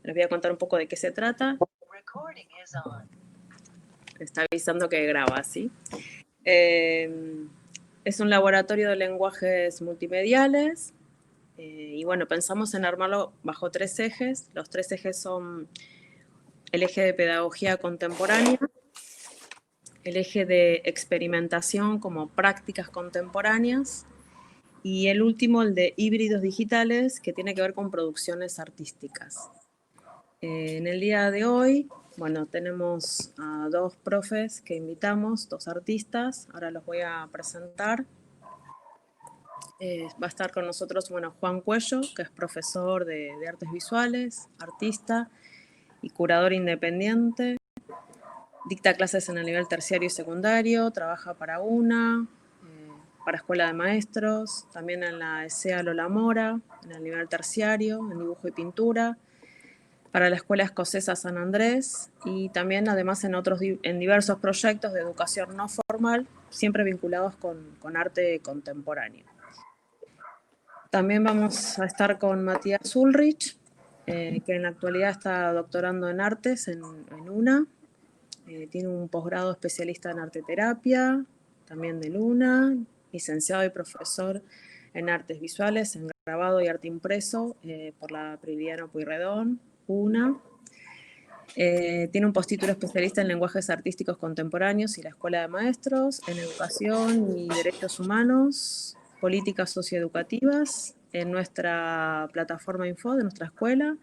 Les voy a contar un poco de qué se trata. Me está avisando que graba, ¿sí? Es un laboratorio de lenguajes multimediales y bueno, pensamos en armarlo bajo 3 ejes. Los 3 ejes son el eje de pedagogía contemporánea, el eje de experimentación como prácticas contemporáneas y el último, el de híbridos digitales, que tiene que ver con producciones artísticas. En el día de hoy, bueno, tenemos a 2 profes que invitamos, 2 artistas, ahora los voy a presentar. Va a estar con nosotros, bueno, Juan Cuello, que es profesor de artes visuales, artista y curador independiente. Dicta clases en el nivel terciario y secundario, trabaja para UNA, para Escuela de Maestros, también en la ESEA Lola Mora, en el nivel terciario, en dibujo y pintura, para la Escuela Escocesa San Andrés y también además en diversos proyectos de educación no formal, siempre vinculados con arte contemporáneo. También vamos a estar con Matías Ulrich, que en la actualidad está doctorando en artes en UNA. Tiene un posgrado especialista en arteterapia, también de Luna, licenciado y profesor en artes visuales, en grabado y arte impreso por la Prilidiano Pueyrredón, UNA. Tiene un postítulo especialista en lenguajes artísticos contemporáneos y la Escuela de Maestros, en educación y derechos humanos, políticas socioeducativas, en nuestra plataforma Info de nuestra escuela,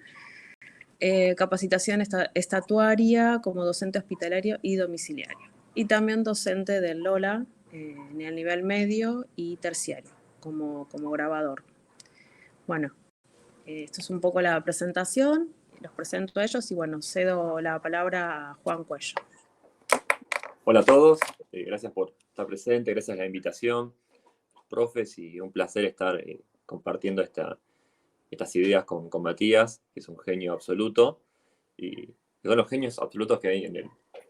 capacitación estatuaria como docente hospitalario y domiciliario. Y también docente del LOLA en el nivel medio y terciario, como grabador. Bueno, esto es un poco la presentación, los presento a ellos y bueno, cedo la palabra a Juan Cuello. Hola a todos, gracias por estar presente, gracias a la invitación, profes, y un placer estar compartiendo estas ideas con Matías, que es un genio absoluto, y son los genios absolutos que hay en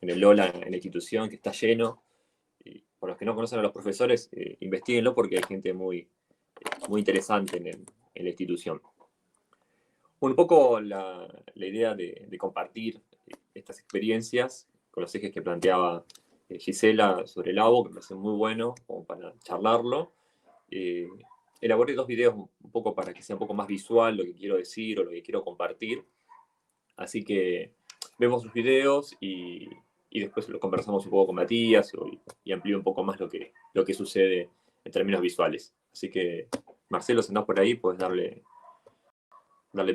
el LOLA, en la institución, que está lleno. Y por los que no conocen a los profesores, investiguenlo porque hay gente muy interesante en la institución. Un poco la idea de compartir estas experiencias con los ejes que planteaba Gisela sobre el ABO, que me parece muy bueno como para charlarlo. Elaboré 2 videos un poco para que sea un poco más visual lo que quiero decir o lo que quiero compartir. Así que vemos los videos y después lo conversamos un poco con Matías y amplío un poco más lo que sucede en términos visuales. Así que, Marcelo, si andás por ahí, puedes darle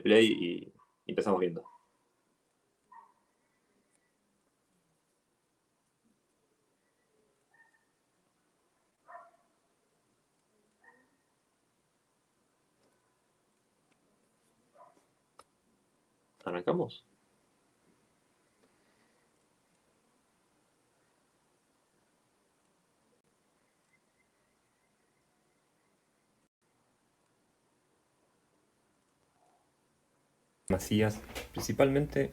play y empezamos viendo. ¿Arrancamos? Macías, principalmente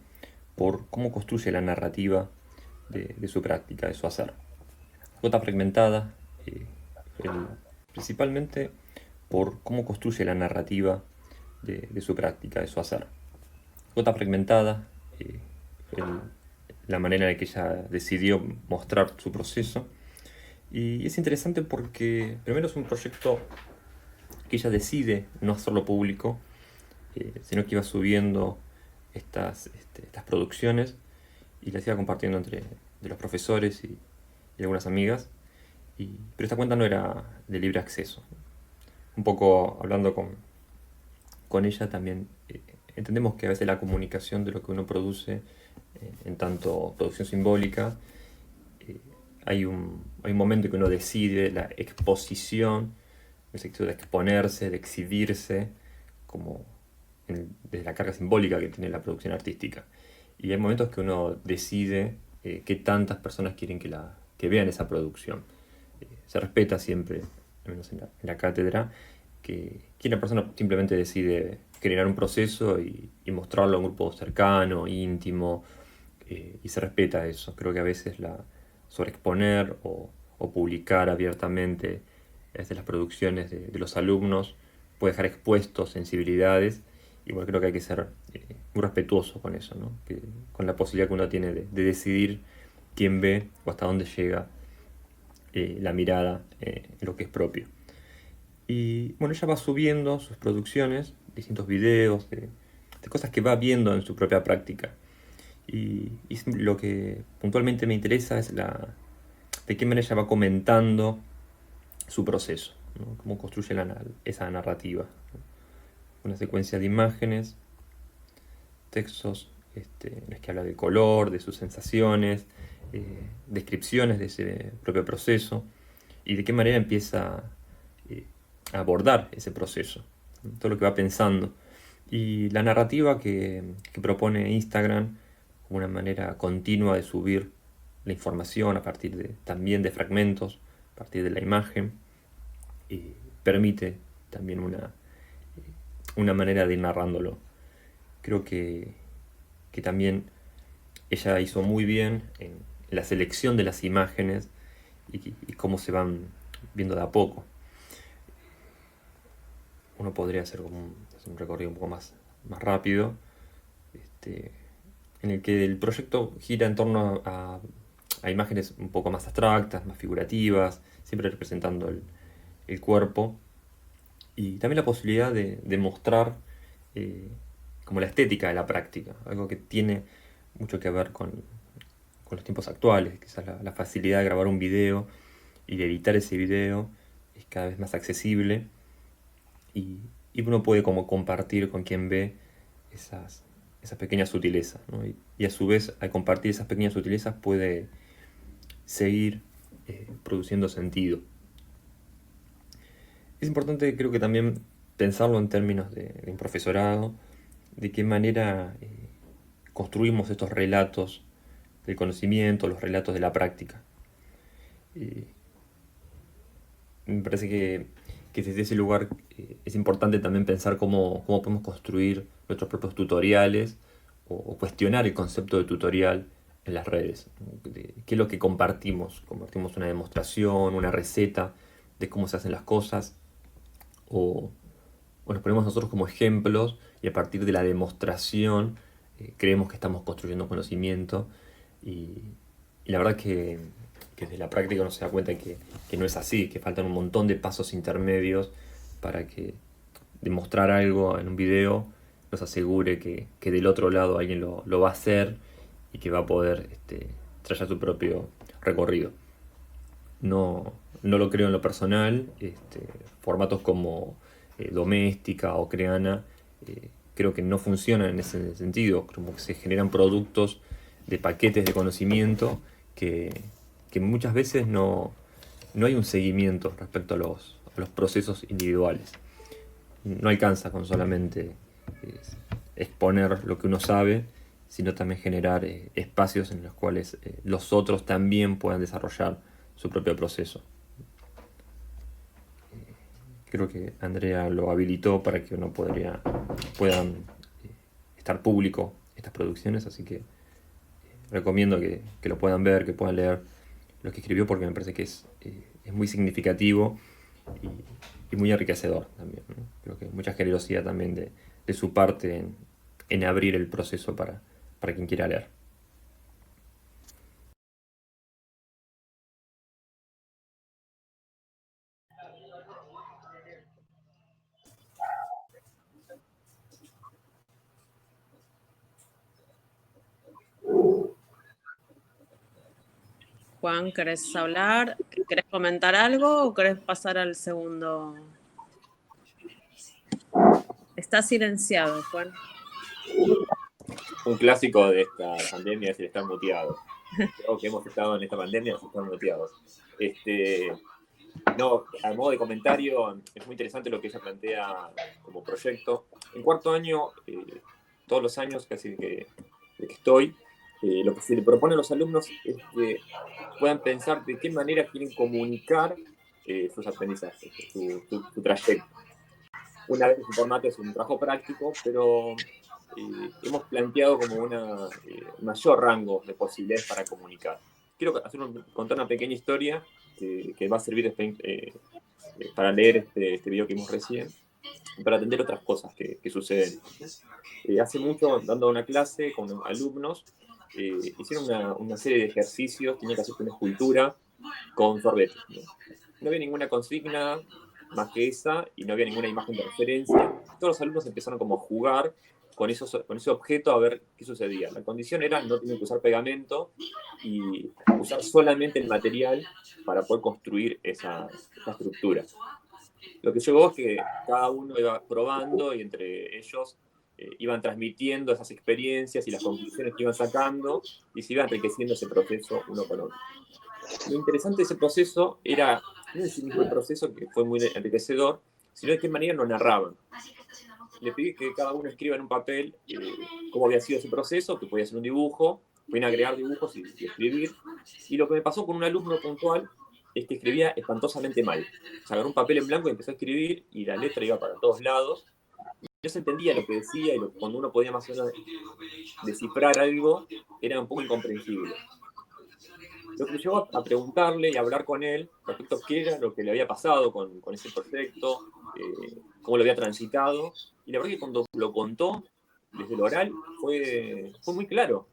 por cómo construye la narrativa de su práctica, de su hacer. Gota fragmentada, principalmente por cómo construye la narrativa de su práctica, de su hacer. Gota fragmentada, la manera en que ella decidió mostrar su proceso. Y es interesante porque primero es un proyecto que ella decide no hacerlo público, sino que iba subiendo estas producciones y las iba compartiendo entre los profesores y algunas amigas. Pero esta cuenta no era de libre acceso. Un poco hablando con ella también, entendemos que a veces la comunicación de lo que uno produce, en tanto producción simbólica, hay un momento que uno decide la exposición, el sentido de exponerse, de exhibirse, como desde la carga simbólica que tiene la producción artística. Y hay momentos que uno decide qué tantas personas quieren que vean esa producción. Se respeta siempre, al menos en la cátedra, que una persona simplemente decide generar un proceso y mostrarlo a un grupo cercano, íntimo, y se respeta eso. Creo que a veces sobreexponer o publicar abiertamente desde las producciones de los alumnos puede dejar expuestos sensibilidades y bueno, creo que hay que ser muy respetuoso con eso, ¿no? Con la posibilidad que uno tiene de decidir quién ve o hasta dónde llega la mirada en lo que es propio. Y bueno, ella va subiendo sus producciones, distintos videos, de cosas que va viendo en su propia práctica. Y lo que puntualmente me interesa es de qué manera ella va comentando su proceso, ¿no? Cómo construye esa narrativa, ¿no? Una secuencia de imágenes, textos en los que habla del color, de sus sensaciones, descripciones de ese propio proceso y de qué manera empieza a abordar ese proceso, ¿no? Todo lo que va pensando. Y la narrativa que propone Instagram como una manera continua de subir la información a partir también de fragmentos, a partir de la imagen, y permite también una manera de ir narrándolo. Creo que también ella hizo muy bien en la selección de las imágenes y cómo se van viendo de a poco. Uno podría hacer hacer un recorrido un poco más rápido, en el que el proyecto gira en torno a imágenes un poco más abstractas, más figurativas, siempre representando el cuerpo, y también la posibilidad de mostrar como la estética de la práctica, algo que tiene mucho que ver con los tiempos actuales, quizás la facilidad de grabar un video y de editar ese video es cada vez más accesible y, y uno puede como compartir con quien ve esas pequeñas sutilezas, ¿no? Y a su vez, al compartir esas pequeñas sutilezas puede seguir produciendo sentido. Es importante, creo que también pensarlo en términos de un profesorado, de qué manera construimos estos relatos del conocimiento, los relatos de la práctica. Me parece que desde ese lugar es importante también pensar cómo podemos construir nuestros propios tutoriales o cuestionar el concepto de tutorial en las redes, ¿no? ¿Qué es lo que compartimos? Compartimos una demostración, una receta de cómo se hacen las cosas o nos ponemos nosotros como ejemplos y a partir de la demostración creemos que estamos construyendo conocimiento y la verdad que desde la práctica uno se da cuenta que no es así, que faltan un montón de pasos intermedios para que demostrar algo en un video nos asegure que del otro lado alguien lo va a hacer y que va a poder traer su propio recorrido. No lo creo en lo personal, formatos como Doméstica o Creana creo que no funcionan en ese sentido, como que se generan productos de paquetes de conocimiento que muchas veces no hay un seguimiento respecto a los procesos individuales. No alcanza con solamente exponer lo que uno sabe, sino también generar espacios en los cuales los otros también puedan desarrollar su propio proceso. Creo que Andrea lo habilitó para que uno puedan estar público estas producciones, así que recomiendo que lo puedan ver, que puedan leer lo que escribió porque me parece que es muy significativo y muy enriquecedor también, ¿no? Creo que mucha generosidad también de su parte en abrir el proceso para quien quiera leer. Juan, ¿querés hablar? ¿Querés comentar algo o querés pasar al segundo? Está silenciado, Juan. Un clásico de esta pandemia es el estar muteado. Creo que hemos estado en esta pandemia, es estar muteados. No, a modo de comentario, es muy interesante lo que ella plantea como proyecto. En cuarto año, todos los años casi de que estoy, lo que se le propone a los alumnos es que puedan pensar de qué manera quieren comunicar sus aprendizajes, su trayecto. Una vez ese formato es un trabajo práctico, pero hemos planteado como un mayor rango de posibilidades para comunicar. Quiero contar una pequeña historia que va a servir para leer este video que vimos recién. para atender otras cosas que suceden. Hace mucho, dando una clase con alumnos, hicieron una serie de ejercicios, tenía que hacer una escultura con sorbete. No había ninguna consigna más que esa y no había ninguna imagen de referencia. Todos los alumnos empezaron como a jugar con ese objeto a ver qué sucedía. La condición era no tener que usar pegamento y usar solamente el material para poder construir esa estructura. Lo que llevó es que cada uno iba probando y entre ellos iban transmitiendo esas experiencias y las conclusiones que iban sacando y se iba enriqueciendo ese proceso uno con otro. Lo interesante de ese proceso era, no en sí mismo el proceso, que fue muy enriquecedor, sino de qué manera lo narraban. Le pedí que cada uno escriba en un papel cómo había sido ese proceso, que podía ser un dibujo, pueden agregar dibujos y escribir. Y lo que me pasó con un alumno puntual es que escribía espantosamente mal. O sea, agarró un papel en blanco y empezó a escribir y la letra iba para todos lados. No se entendía lo que decía y cuando uno podía más o menos descifrar algo, era un poco incomprensible. Lo que me llevó a preguntarle y a hablar con él respecto a qué era lo que le había pasado con ese proyecto, cómo lo había transitado. Y la verdad que cuando lo contó desde lo oral fue muy claro.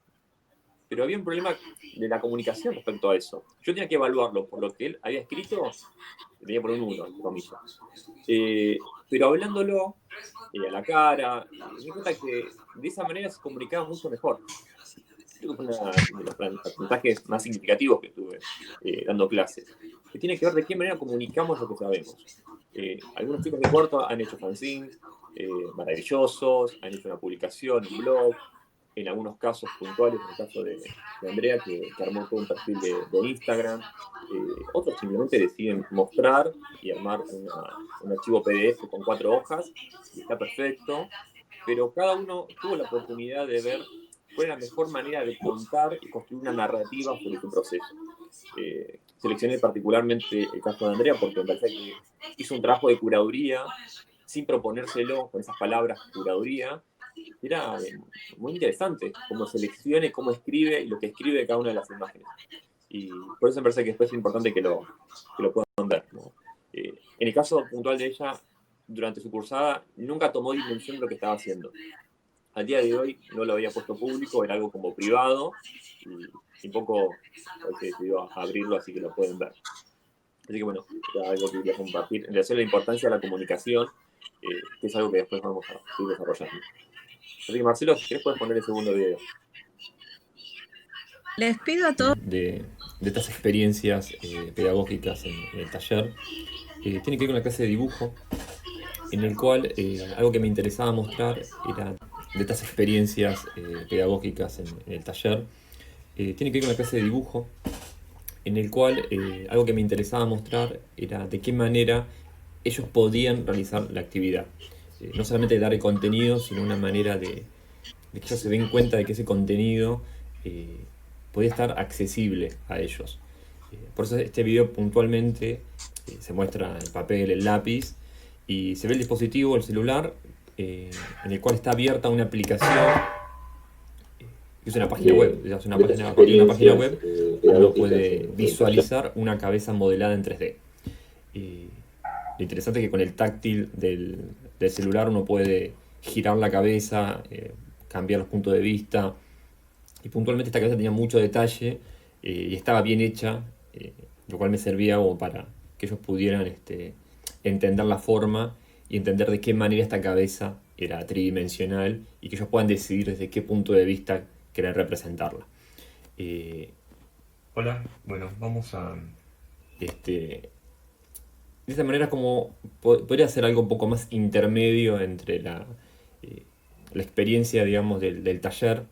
Pero había un problema de la comunicación respecto a eso. Yo tenía que evaluarlo por lo que él había escrito, tenía por un 1, entre comillas. Pero hablándolo a la cara, me di cuenta que de esa manera se comunicaba mucho mejor. Creo que fue uno de los aprendizajes más significativos que tuve dando clases, que tiene que ver de qué manera comunicamos lo que sabemos. Algunos chicos de cuarto han hecho fanzines maravillosos, han hecho una publicación, un blog, en algunos casos puntuales, en el caso de Andrea, que armó todo un perfil de Instagram. Otros simplemente deciden mostrar y armar un archivo PDF con 4 hojas, y está perfecto, pero cada uno tuvo la oportunidad de ver cuál es la mejor manera de contar y construir una narrativa sobre su proceso. Seleccioné particularmente el caso de Andrea porque me parece que hizo un trabajo de curaduría sin proponérselo con esas palabras curaduría. Era muy interesante cómo selecciona y cómo escribe y lo que escribe cada una de las imágenes. Y por eso me parece que después es importante que lo puedan ver, ¿no? En el caso puntual de ella, durante su cursada, nunca tomó dimensión de lo que estaba haciendo. Al día de hoy no lo había puesto público, era algo como privado y un poco se decidió a abrirlo, así que lo pueden ver. Así que bueno, era algo que quería compartir. En relación a la importancia de la comunicación, que es algo que después vamos a seguir desarrollando. Así que Marcelo, si querés puedes poner el segundo video. Les pido a todos... De estas experiencias pedagógicas en el taller, tiene que ver con la clase de dibujo, en el cual algo que me interesaba mostrar era de estas experiencias pedagógicas en el taller, tiene que ver con la clase de dibujo, en el cual algo que me interesaba mostrar era de qué manera ellos podían realizar la actividad. No solamente dar el contenido, sino una manera de que ellos se den cuenta de que ese contenido podía estar accesible a ellos. Por eso este video puntualmente se muestra el papel, el lápiz, y se ve el dispositivo, el celular, en el cual está abierta una aplicación. Es una página web, es una página web donde uno puede visualizar una cabeza modelada en 3D. Lo interesante es que con el táctil del celular uno puede girar la cabeza, cambiar los puntos de vista, y puntualmente esta cabeza tenía mucho detalle y estaba bien hecha, lo cual me servía como para que ellos pudieran entender la forma y entender de qué manera esta cabeza era tridimensional y que ellos puedan decidir desde qué punto de vista querer representarla. Hola, bueno, vamos a... de esta manera como podría ser algo un poco más intermedio entre la experiencia, digamos, del taller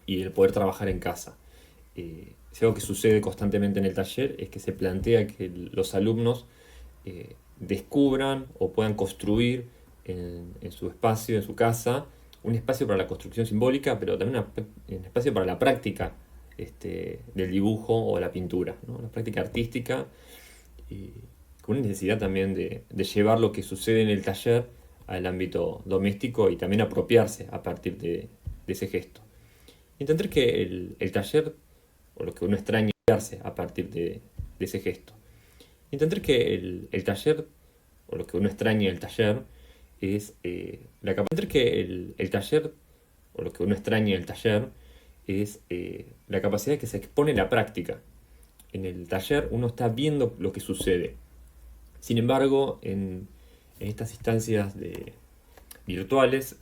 y el poder trabajar en casa. Si algo que sucede constantemente en el taller es que se plantea que los alumnos descubran o puedan construir en su espacio, en su casa, un espacio para la construcción simbólica, pero también un espacio para la práctica del dibujo o la pintura, ¿no? La práctica artística, con una necesidad también de llevar lo que sucede en el taller al ámbito doméstico y también apropiarse a partir de ese gesto. Entender que el taller, o lo que uno extraña, a partir de ese gesto. Entender que el taller, o lo que uno extraña del taller, es la capacidad que el taller, o lo que uno extraña en el taller, es la capacidad que se expone en la práctica. En el taller uno está viendo lo que sucede. Sin embargo, en estas instancias virtuales,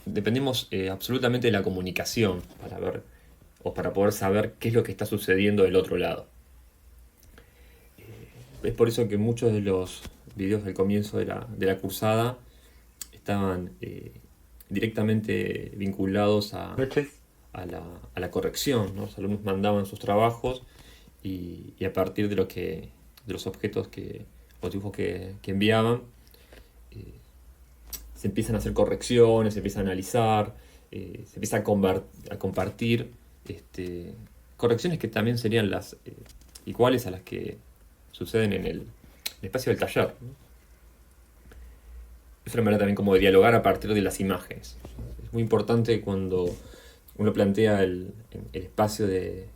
dependemos absolutamente de la comunicación para ver o para poder saber qué es lo que está sucediendo del otro lado. Es por eso que muchos de los videos del comienzo de la cursada estaban directamente vinculados a la corrección, ¿no? Los alumnos mandaban sus trabajos y a partir de los objetos o dibujos que enviaban, se empiezan a hacer correcciones, se empieza a analizar, se empieza a compartir correcciones que también serían las iguales a las que suceden en el espacio del taller, ¿no? Es una manera también como de dialogar a partir de las imágenes. Es muy importante cuando uno plantea el espacio de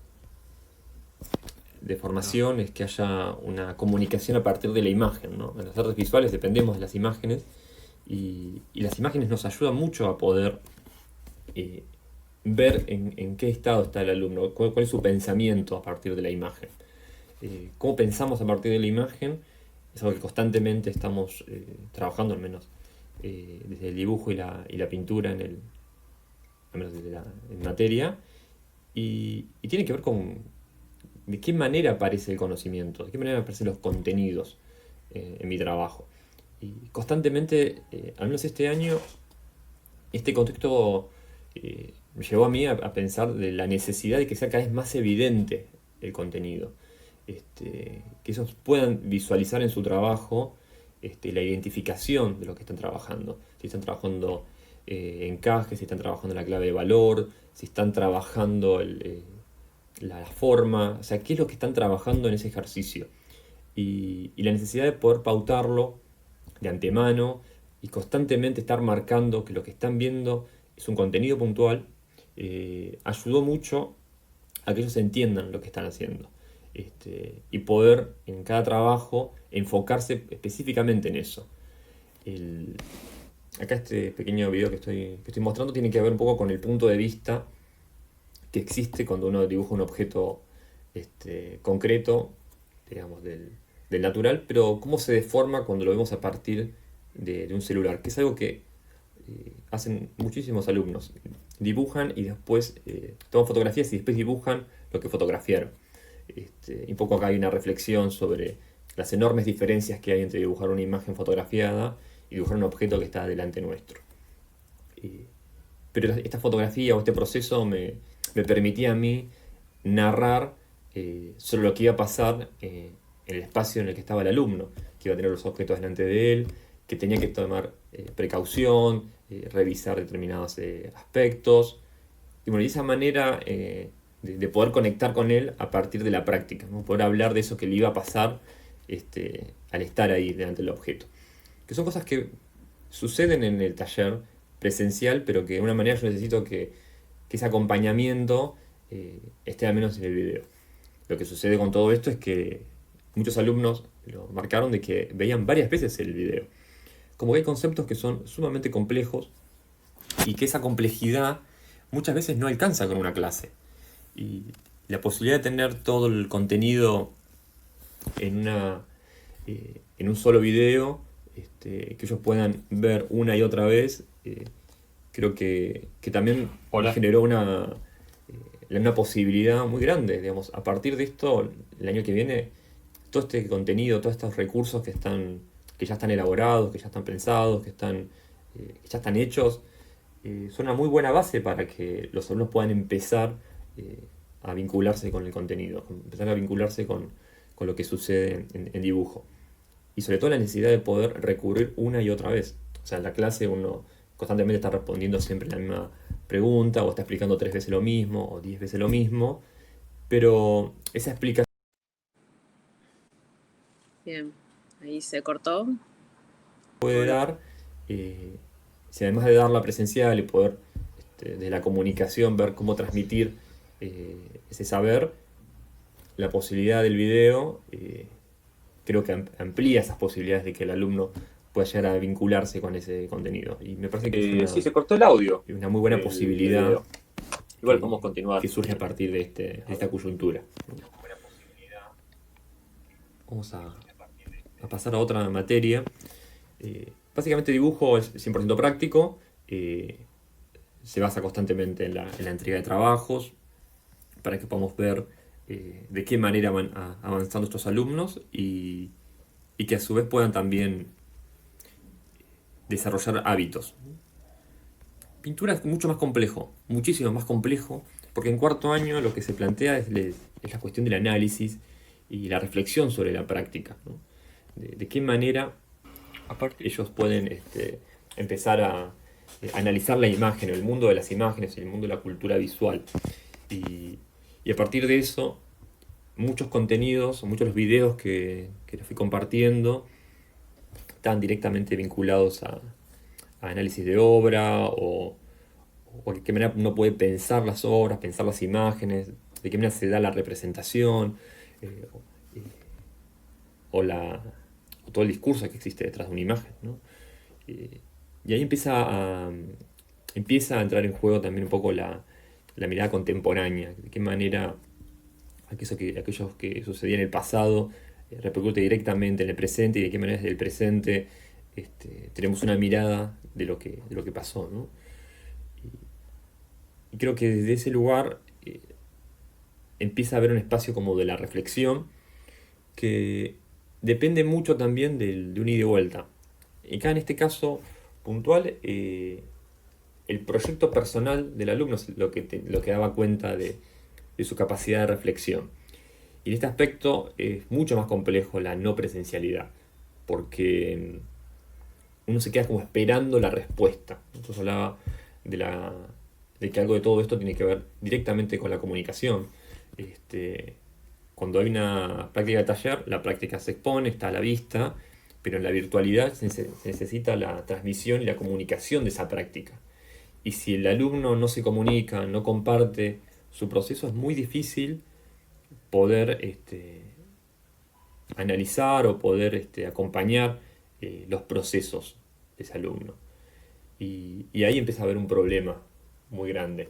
formación, es que haya una comunicación a partir de la imagen, ¿no? En las artes visuales dependemos de las imágenes y las imágenes nos ayudan mucho a poder ver en qué estado está el alumno, cuál es su pensamiento a partir de la imagen. Cómo pensamos a partir de la imagen es algo que constantemente estamos trabajando, al menos desde el dibujo y la pintura al menos en materia, y tiene que ver con de qué manera aparece el conocimiento, de qué manera aparecen los contenidos en mi trabajo. Y constantemente, al menos este año, este contexto me llevó a mí a pensar de la necesidad de que sea cada vez más evidente el contenido. Que ellos puedan visualizar en su trabajo la identificación de lo que están trabajando. Si están trabajando encajes, si están trabajando la clave de valor, si están trabajando la forma, o sea, qué es lo que están trabajando en ese ejercicio. Y la necesidad de poder pautarlo de antemano y constantemente estar marcando que lo que están viendo es un contenido puntual, ayudó mucho a que ellos entiendan lo que están haciendo. Y poder en cada trabajo enfocarse específicamente en eso. Acá este pequeño video que estoy mostrando tiene que ver un poco con el punto de vista que existe cuando uno dibuja un objeto concreto, digamos, del natural, pero cómo se deforma cuando lo vemos a partir de un celular, que es algo que hacen muchísimos alumnos. Dibujan y después toman fotografías y después dibujan lo que fotografiaron. Y un poco acá hay una reflexión sobre las enormes diferencias que hay entre dibujar una imagen fotografiada y dibujar un objeto que está delante nuestro. Pero esta fotografía o este proceso me permitía a mí narrar sobre lo que iba a pasar en el espacio en el que estaba el alumno, que iba a tener los objetos delante de él, que tenía que tomar precaución, revisar determinados aspectos. Y bueno, de esa manera de poder conectar con él a partir de la práctica, ¿no? Poder hablar de eso que le iba a pasar al estar ahí delante del objeto. Que son cosas que suceden en el taller presencial, pero que de una manera yo necesito que ese acompañamiento esté al menos en el video. Lo que sucede con todo esto es que muchos alumnos lo marcaron de que veían varias veces el video. Como que hay conceptos que son sumamente complejos y que esa complejidad muchas veces no alcanza con una clase. Y la posibilidad de tener todo el contenido en un solo video, que ellos puedan ver una y otra vez, creo que también generó una posibilidad muy grande. Digamos, a partir de esto, el año que viene, todo este contenido, todos estos recursos que ya están elaborados, que ya están pensados, que ya están hechos, son una muy buena base para que los alumnos puedan empezar a vincularse con el contenido, empezar a vincularse con lo que sucede en dibujo. Y sobre todo la necesidad de poder recurrir una y otra vez. O sea, en la clase uno constantemente está respondiendo siempre la misma pregunta, o está explicando 3 veces lo mismo, o 10 veces lo mismo, pero esa explicación... Bien, ahí se cortó. Puede dar, si además de darla presencial y poder, de la comunicación, ver cómo transmitir ese saber, la posibilidad del video creo que amplía esas posibilidades de que el alumno pueda llegar a vincularse con ese contenido. Y me parece que es Sí, se cortó el audio. una muy buena El posibilidad video. Igual podemos continuar. que surge a partir de esta coyuntura. Vamos a pasar a otra materia. Básicamente dibujo es 100% práctico, se basa constantemente en la entrega de trabajos para que podamos ver de qué manera van avanzando nuestros alumnos y que a su vez puedan también desarrollar hábitos. Pintura es mucho más complejo, muchísimo más complejo, porque en cuarto año lo que se plantea es la cuestión del análisis y la reflexión sobre la práctica, ¿no? De qué manera aparte ellos pueden empezar a analizar la imagen, el mundo de las imágenes, el mundo de la cultura visual. Y a partir de eso, muchos contenidos, muchos de los videos que les fui compartiendo están directamente vinculados a análisis de obra o de qué manera uno puede pensar las obras, pensar las imágenes, de qué manera se da la representación o todo el discurso que existe detrás de una imagen, ¿no? Y ahí empieza a entrar en juego también un poco la mirada contemporánea, de qué manera aquello que sucedía en el pasado repercute directamente en el presente y de qué manera desde el presente tenemos una mirada de lo que pasó, ¿no? Y creo que desde ese lugar empieza a haber un espacio como de la reflexión que depende mucho también de un ida y vuelta. Y acá en este caso puntual, el proyecto personal del alumno es lo que daba cuenta de su capacidad de reflexión. Y en este aspecto es mucho más complejo la no presencialidad, porque uno se queda como esperando la respuesta. Entonces hablaba de que algo de todo esto tiene que ver directamente con la comunicación. Cuando hay una práctica de taller, la práctica se expone, está a la vista, pero en la virtualidad se necesita la transmisión y la comunicación de esa práctica. Y si el alumno no se comunica, no comparte su proceso, es muy difícil poder analizar o poder acompañar los procesos de ese alumno. Y ahí empieza a haber un problema muy grande.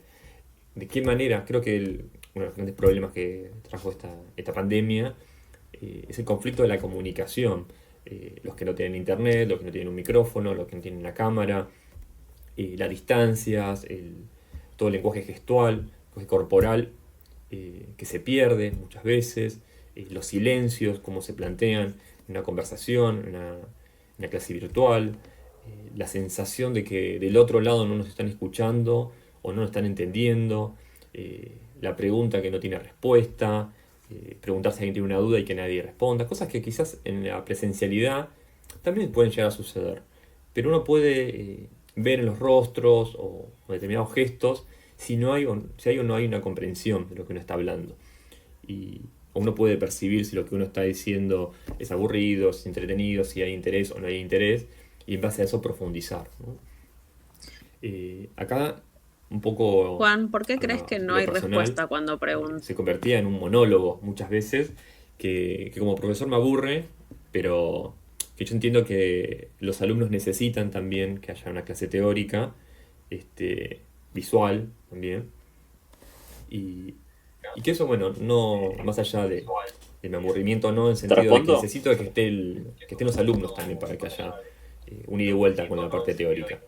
¿De qué manera? Creo que uno de los grandes problemas que trajo esta pandemia es el conflicto de la comunicación. Los que no tienen internet, los que no tienen un micrófono, los que no tienen una cámara, las distancias, todo el lenguaje gestual, el lenguaje corporal, que se pierde muchas veces, los silencios, cómo se plantean en una conversación, en una clase virtual, la sensación de que del otro lado no nos están escuchando o no nos están entendiendo, la pregunta que no tiene respuesta, preguntar si alguien tiene una duda y que nadie responda, cosas que quizás en la presencialidad también pueden llegar a suceder, pero uno puede ver en los rostros o determinados gestos si hay o no hay una comprensión de lo que uno está hablando. Y uno puede percibir si lo que uno está diciendo es aburrido, si es entretenido, si hay interés o no hay interés, y en base a eso profundizar, ¿no? Acá un poco... Juan, ¿por qué crees que no hay respuesta cuando pregunto? Se convertía en un monólogo muchas veces, que como profesor me aburre, pero que yo entiendo que los alumnos necesitan también que haya una clase teórica, visual también, y que eso, bueno, no más allá de mi aburrimiento, no en el sentido de que necesito que estén los alumnos también para que haya un ida y vuelta con la parte teórica.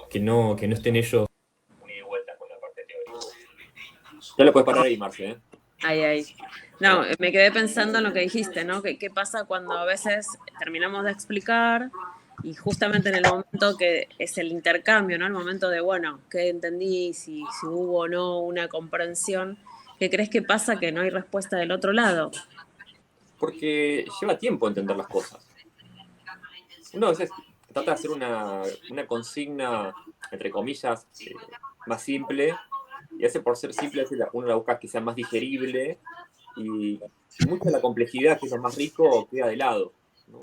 Que no estén ellos. Ya lo puedes parar ahí, Marce, ¿eh? Ahí. No, me quedé pensando en lo que dijiste, ¿no? ¿Qué pasa cuando a veces terminamos de explicar y justamente en el momento que es el intercambio, ¿no? El momento de, bueno, ¿qué entendí? Si hubo o no una comprensión. ¿Qué crees que pasa que no hay respuesta del otro lado? Porque lleva tiempo entender las cosas. Uno a veces trata de hacer una consigna, entre comillas, más simple, y hace por ser simple, uno la busca que sea más digerible, y mucha de la complejidad, que es lo más rico, queda de lado, ¿no?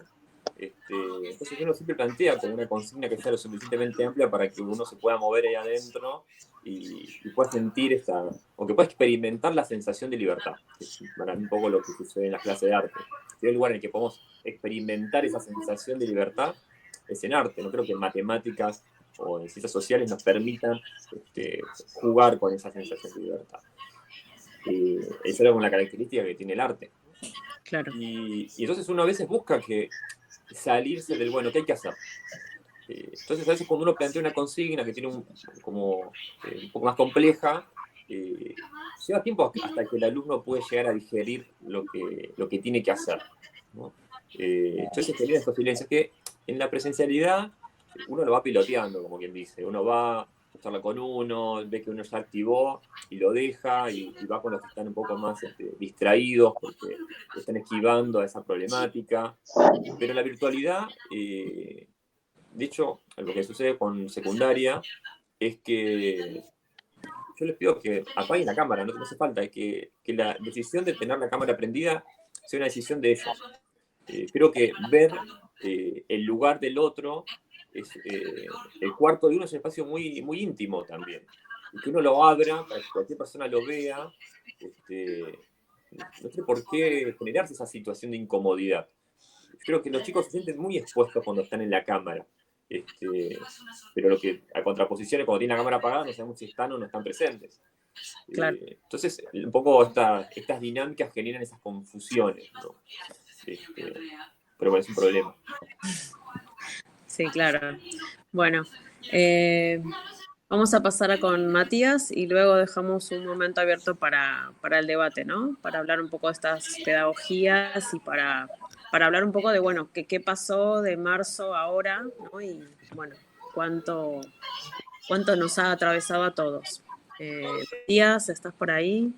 Entonces uno siempre plantea como una consigna que sea lo suficientemente amplia para que uno se pueda mover ahí adentro y pueda sentir o que pueda experimentar la sensación de libertad, que es para mí un poco lo que sucede en las clases de arte. Si hay un lugar en el que podemos experimentar esa sensación de libertad, es en arte. No creo que en matemáticas o en ciencias sociales nos permitan jugar con esa sensación de libertad. Es algo con la característica que tiene el arte. Claro. Y entonces uno a veces busca salirse del, bueno, ¿qué hay que hacer? Entonces a veces cuando uno plantea una consigna que tiene un poco más compleja, lleva tiempo hasta que el alumno puede llegar a digerir lo que tiene que hacer, ¿no? Entonces genera estos silencios que en la presencialidad uno lo va piloteando, como quien dice. Uno va a charlar con uno, ve que uno ya activó y lo deja y va con los que están un poco más distraídos porque están esquivando a esa problemática. Pero la virtualidad, de hecho, lo que sucede con secundaria es que yo les pido que apaguen la cámara, no hace falta, que la decisión de tener la cámara prendida sea una decisión de ellos. Creo que ver el lugar del otro, el cuarto de uno es un espacio muy, muy íntimo también. Y que uno lo abra para que cualquier persona lo vea, no tiene por qué generarse esa situación de incomodidad. Creo que los chicos se sienten muy expuestos cuando están en la cámara. Pero lo que, a contraposición, cuando tienen la cámara apagada, no sabemos si están o no están presentes. Claro. Entonces, un poco estas dinámicas generan esas confusiones, ¿no? Pero bueno, es un problema. Sí, claro. Bueno, vamos a pasar con Matías y luego dejamos un momento abierto para el debate, ¿no? Para hablar un poco de estas pedagogías y para hablar un poco de, bueno, qué pasó de marzo a ahora, ¿no? Y, bueno, cuánto nos ha atravesado a todos. Matías, ¿estás por ahí?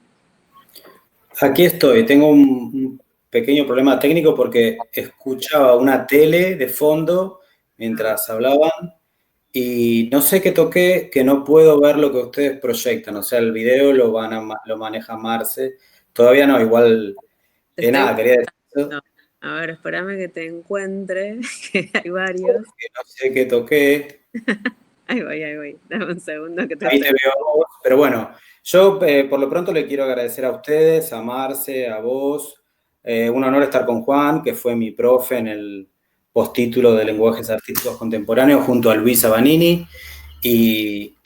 Aquí estoy. Tengo un pequeño problema técnico porque escuchaba una tele de fondo mientras hablaban y no sé qué toqué, que no puedo ver lo que ustedes proyectan. O sea, el video lo maneja Marce. Todavía no, igual nada, quería decir eso. No. A ver, espérame que te encuentre, que hay varios. No sé qué toqué. Ahí voy. Dame un segundo que te Ahí te veo a vos. Pero bueno, yo por lo pronto le quiero agradecer a ustedes, a Marce, a vos. Un honor estar con Juan, que fue mi profe en el postítulo de Lenguajes Artísticos Contemporáneos junto a Luisa Vanini. Y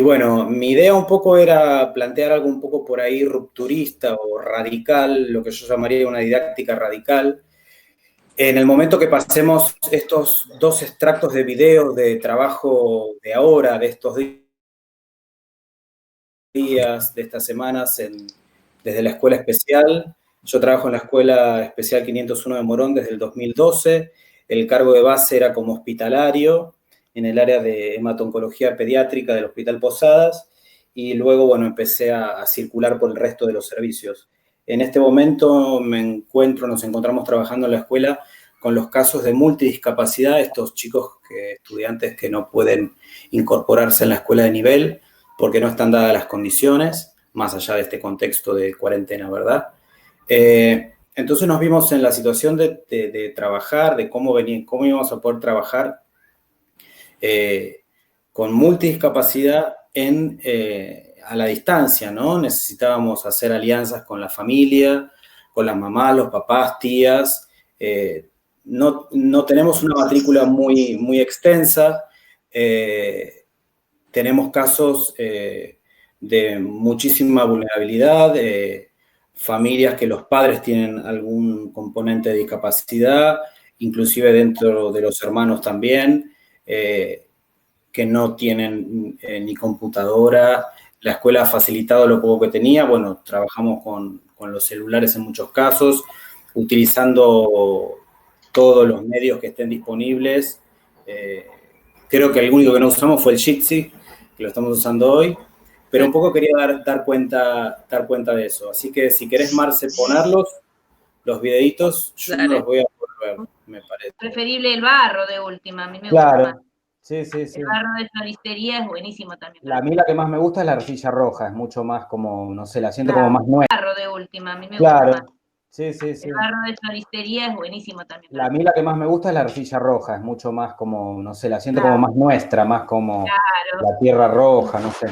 bueno, mi idea un poco era plantear algo un poco por ahí rupturista o radical, lo que yo llamaría una didáctica radical. En el momento que pasemos estos 2 extractos de video de trabajo de ahora, de estos días, de estas semanas, desde la escuela especial. Yo trabajo en la Escuela Especial 501 de Morón desde el 2012. El cargo de base era como hospitalario en el área de hemato-oncología pediátrica del Hospital Posadas y luego, bueno, empecé a circular por el resto de los servicios. En este momento nos encontramos trabajando en la escuela con los casos de multidiscapacidad, estos chicos, estudiantes que no pueden incorporarse en la escuela de nivel porque no están dadas las condiciones, más allá de este contexto de cuarentena, ¿verdad? Entonces nos vimos en la situación de trabajar, de cómo íbamos a poder trabajar con multidiscapacidad a la distancia, ¿no? Necesitábamos hacer alianzas con la familia, con las mamás, los papás, tías. No tenemos una matrícula muy, muy extensa. Tenemos casos de muchísima vulnerabilidad, familias que los padres tienen algún componente de discapacidad, inclusive dentro de los hermanos también, que no tienen ni computadora. La escuela ha facilitado lo poco que tenía. Bueno, trabajamos con los celulares en muchos casos, utilizando todos los medios que estén disponibles. Creo que el único que no usamos fue el Jitsi, que lo estamos usando hoy, pero un poco quería dar cuenta de eso. Así que si querés, Marce, ponerlos, los videitos, yo no los voy a poder ver, me parece. Preferible el barro de última, a mí me Claro. gusta más. Sí. El barro de floristería es buenísimo también. A mí la que más me gusta es la arcilla roja, es mucho más como, no sé, la siento como más nueva. El barro de última, a mí me Claro. gusta más. Sí, sí, sí. El barro de floristería es buenísimo también. A mí la que más me gusta es la arcilla roja, es mucho más como, no sé, la siento como más nuestra, más como Claro, la tierra roja, no sé.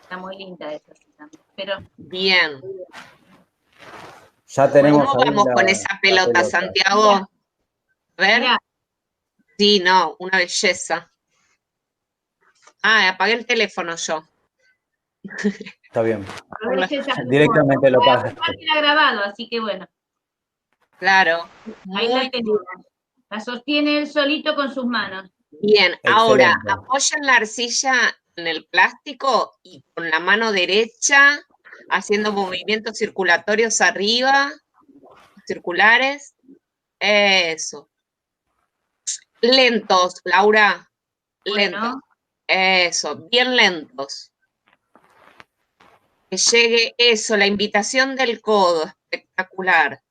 está muy linda esa sí también. Pero Bien. Ya tenemos ¿Cómo ahí vamos con esa pelota, Santiago? A ver. mirá, Sí, no, una belleza. Ah, apagué el teléfono yo. Está bien. aproveche esa Directamente lo foto. pagaste. Ya queda grabado, así que bueno, Claro. ahí Muy la tenemos. La sostiene él solito con sus manos. bien. Ahora, Excelente. apoyan la arcilla en el plástico y con la mano derecha haciendo movimientos circulatorios arriba, circulares. Eso. Lentos, Laura. Lentos. Bueno, Eso, bien lentos. Que llegue eso, la invitación del codo, espectacular.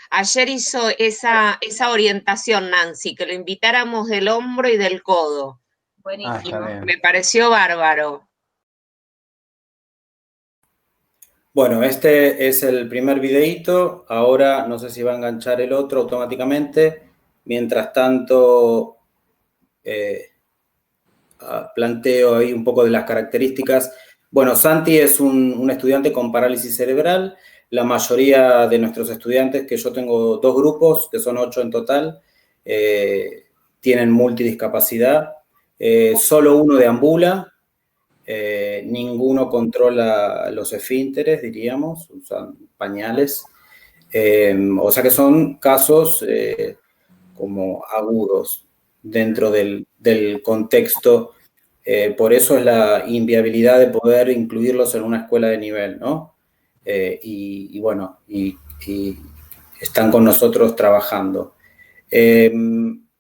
Ayer hizo esa orientación, Nancy, que lo invitáramos del hombro y del codo. Ah, buenísimo. está bien. Me pareció bárbaro. Bueno, este es el primer videíto. Ahora no sé si va a enganchar el otro automáticamente. Mientras tanto, planteo ahí un poco de las características. Bueno, Santi es un estudiante con parálisis cerebral. La mayoría de nuestros estudiantes, que yo tengo 2 grupos, que son 8 en total, tienen multidiscapacidad. Solo uno deambula. Ninguno controla los esfínteres, diríamos, usan pañales. O sea que son casos como agudos dentro del contexto. Por eso es la inviabilidad de poder incluirlos en una escuela de nivel, ¿no? Y bueno, y están con nosotros trabajando.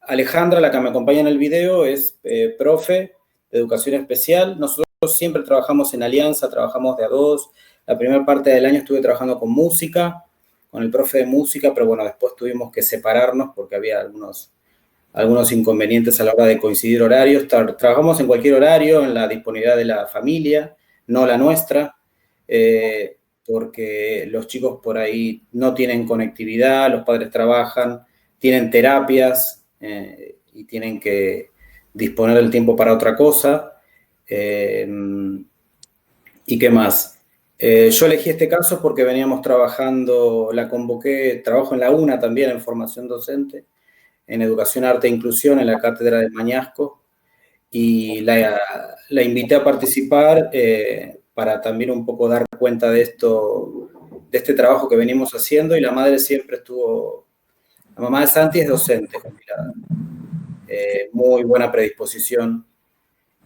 Alejandra, la que me acompaña en el video, es profe de educación especial. Nosotros siempre trabajamos en alianza, trabajamos de a 2. La primera parte del año estuve trabajando con música, con el profe de música, pero bueno, después tuvimos que separarnos porque había algunos inconvenientes a la hora de coincidir horarios. Trabajamos en cualquier horario, en la disponibilidad de la familia, no la nuestra, porque los chicos por ahí no tienen conectividad, los padres trabajan, tienen terapias y tienen que disponer del tiempo para otra cosa. ¿Y qué más? Yo elegí este caso porque veníamos trabajando, la convoqué, trabajo en la UNA también en formación docente, en Educación, Arte e Inclusión, en la cátedra de Mañasco, y la invité a participar para también un poco dar cuenta de esto, de este trabajo que venimos haciendo, y la madre siempre estuvo, la mamá de Santi es docente, jubilada, muy buena predisposición,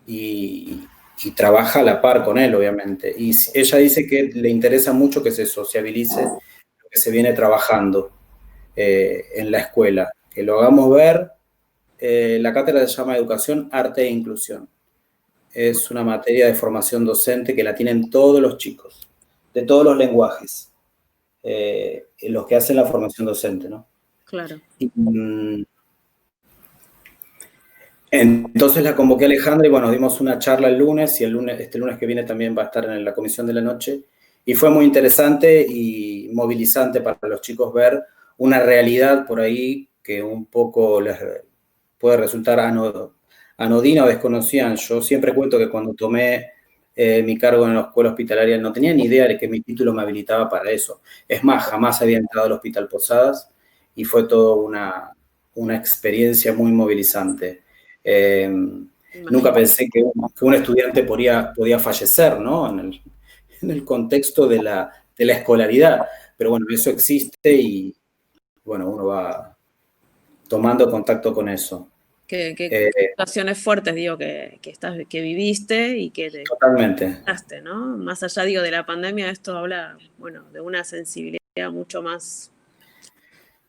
y trabaja a la par con él, obviamente. Y ella dice que le interesa mucho que se sociabilice lo que se viene trabajando en la escuela, que lo hagamos ver. La cátedra se llama Educación, Arte e Inclusión. Es una materia de formación docente que la tienen todos los chicos, de todos los lenguajes, los que hacen la formación docente, ¿no? Claro. Entonces la convoqué a Alejandra y bueno, dimos una charla el lunes, y este lunes que viene también va a estar en la comisión de la noche, y fue muy interesante y movilizante para los chicos ver una realidad por ahí que un poco les puede resultar anodina o desconocida. Yo siempre cuento que cuando tomé mi cargo en la escuela hospitalaria no tenía ni idea de que mi título me habilitaba para eso. Es más, jamás había entrado al Hospital Posadas y fue toda una experiencia muy movilizante. Nunca pensé que un estudiante podía fallecer, ¿no? En el contexto de la escolaridad. Pero bueno, eso existe y bueno, uno va tomando contacto con eso. ¿Qué situaciones fuertes, digo, que viviste y que te Totalmente. contaste, ¿no? Más allá, digo, de la pandemia, esto habla, bueno, de una sensibilidad mucho más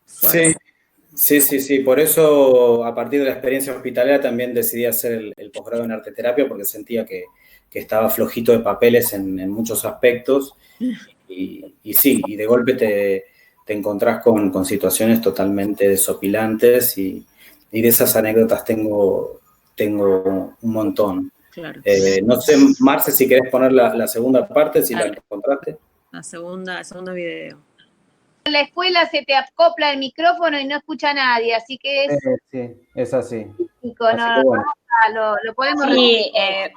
fuerte. Sí. Por eso, a partir de la experiencia hospitalaria, también decidí hacer el posgrado en arteterapia, porque sentía que estaba flojito de papeles en muchos aspectos. Y sí, y de golpe te encontrás con situaciones totalmente desopilantes, y de esas anécdotas tengo un montón. Claro. No sé, Marce, si querés poner la segunda parte, si la Dale. encontraste. El segundo video. En la escuela se te acopla el micrófono y no escucha a nadie, así que es Sí, es así. chico, Así que bueno. lo podemos Sí,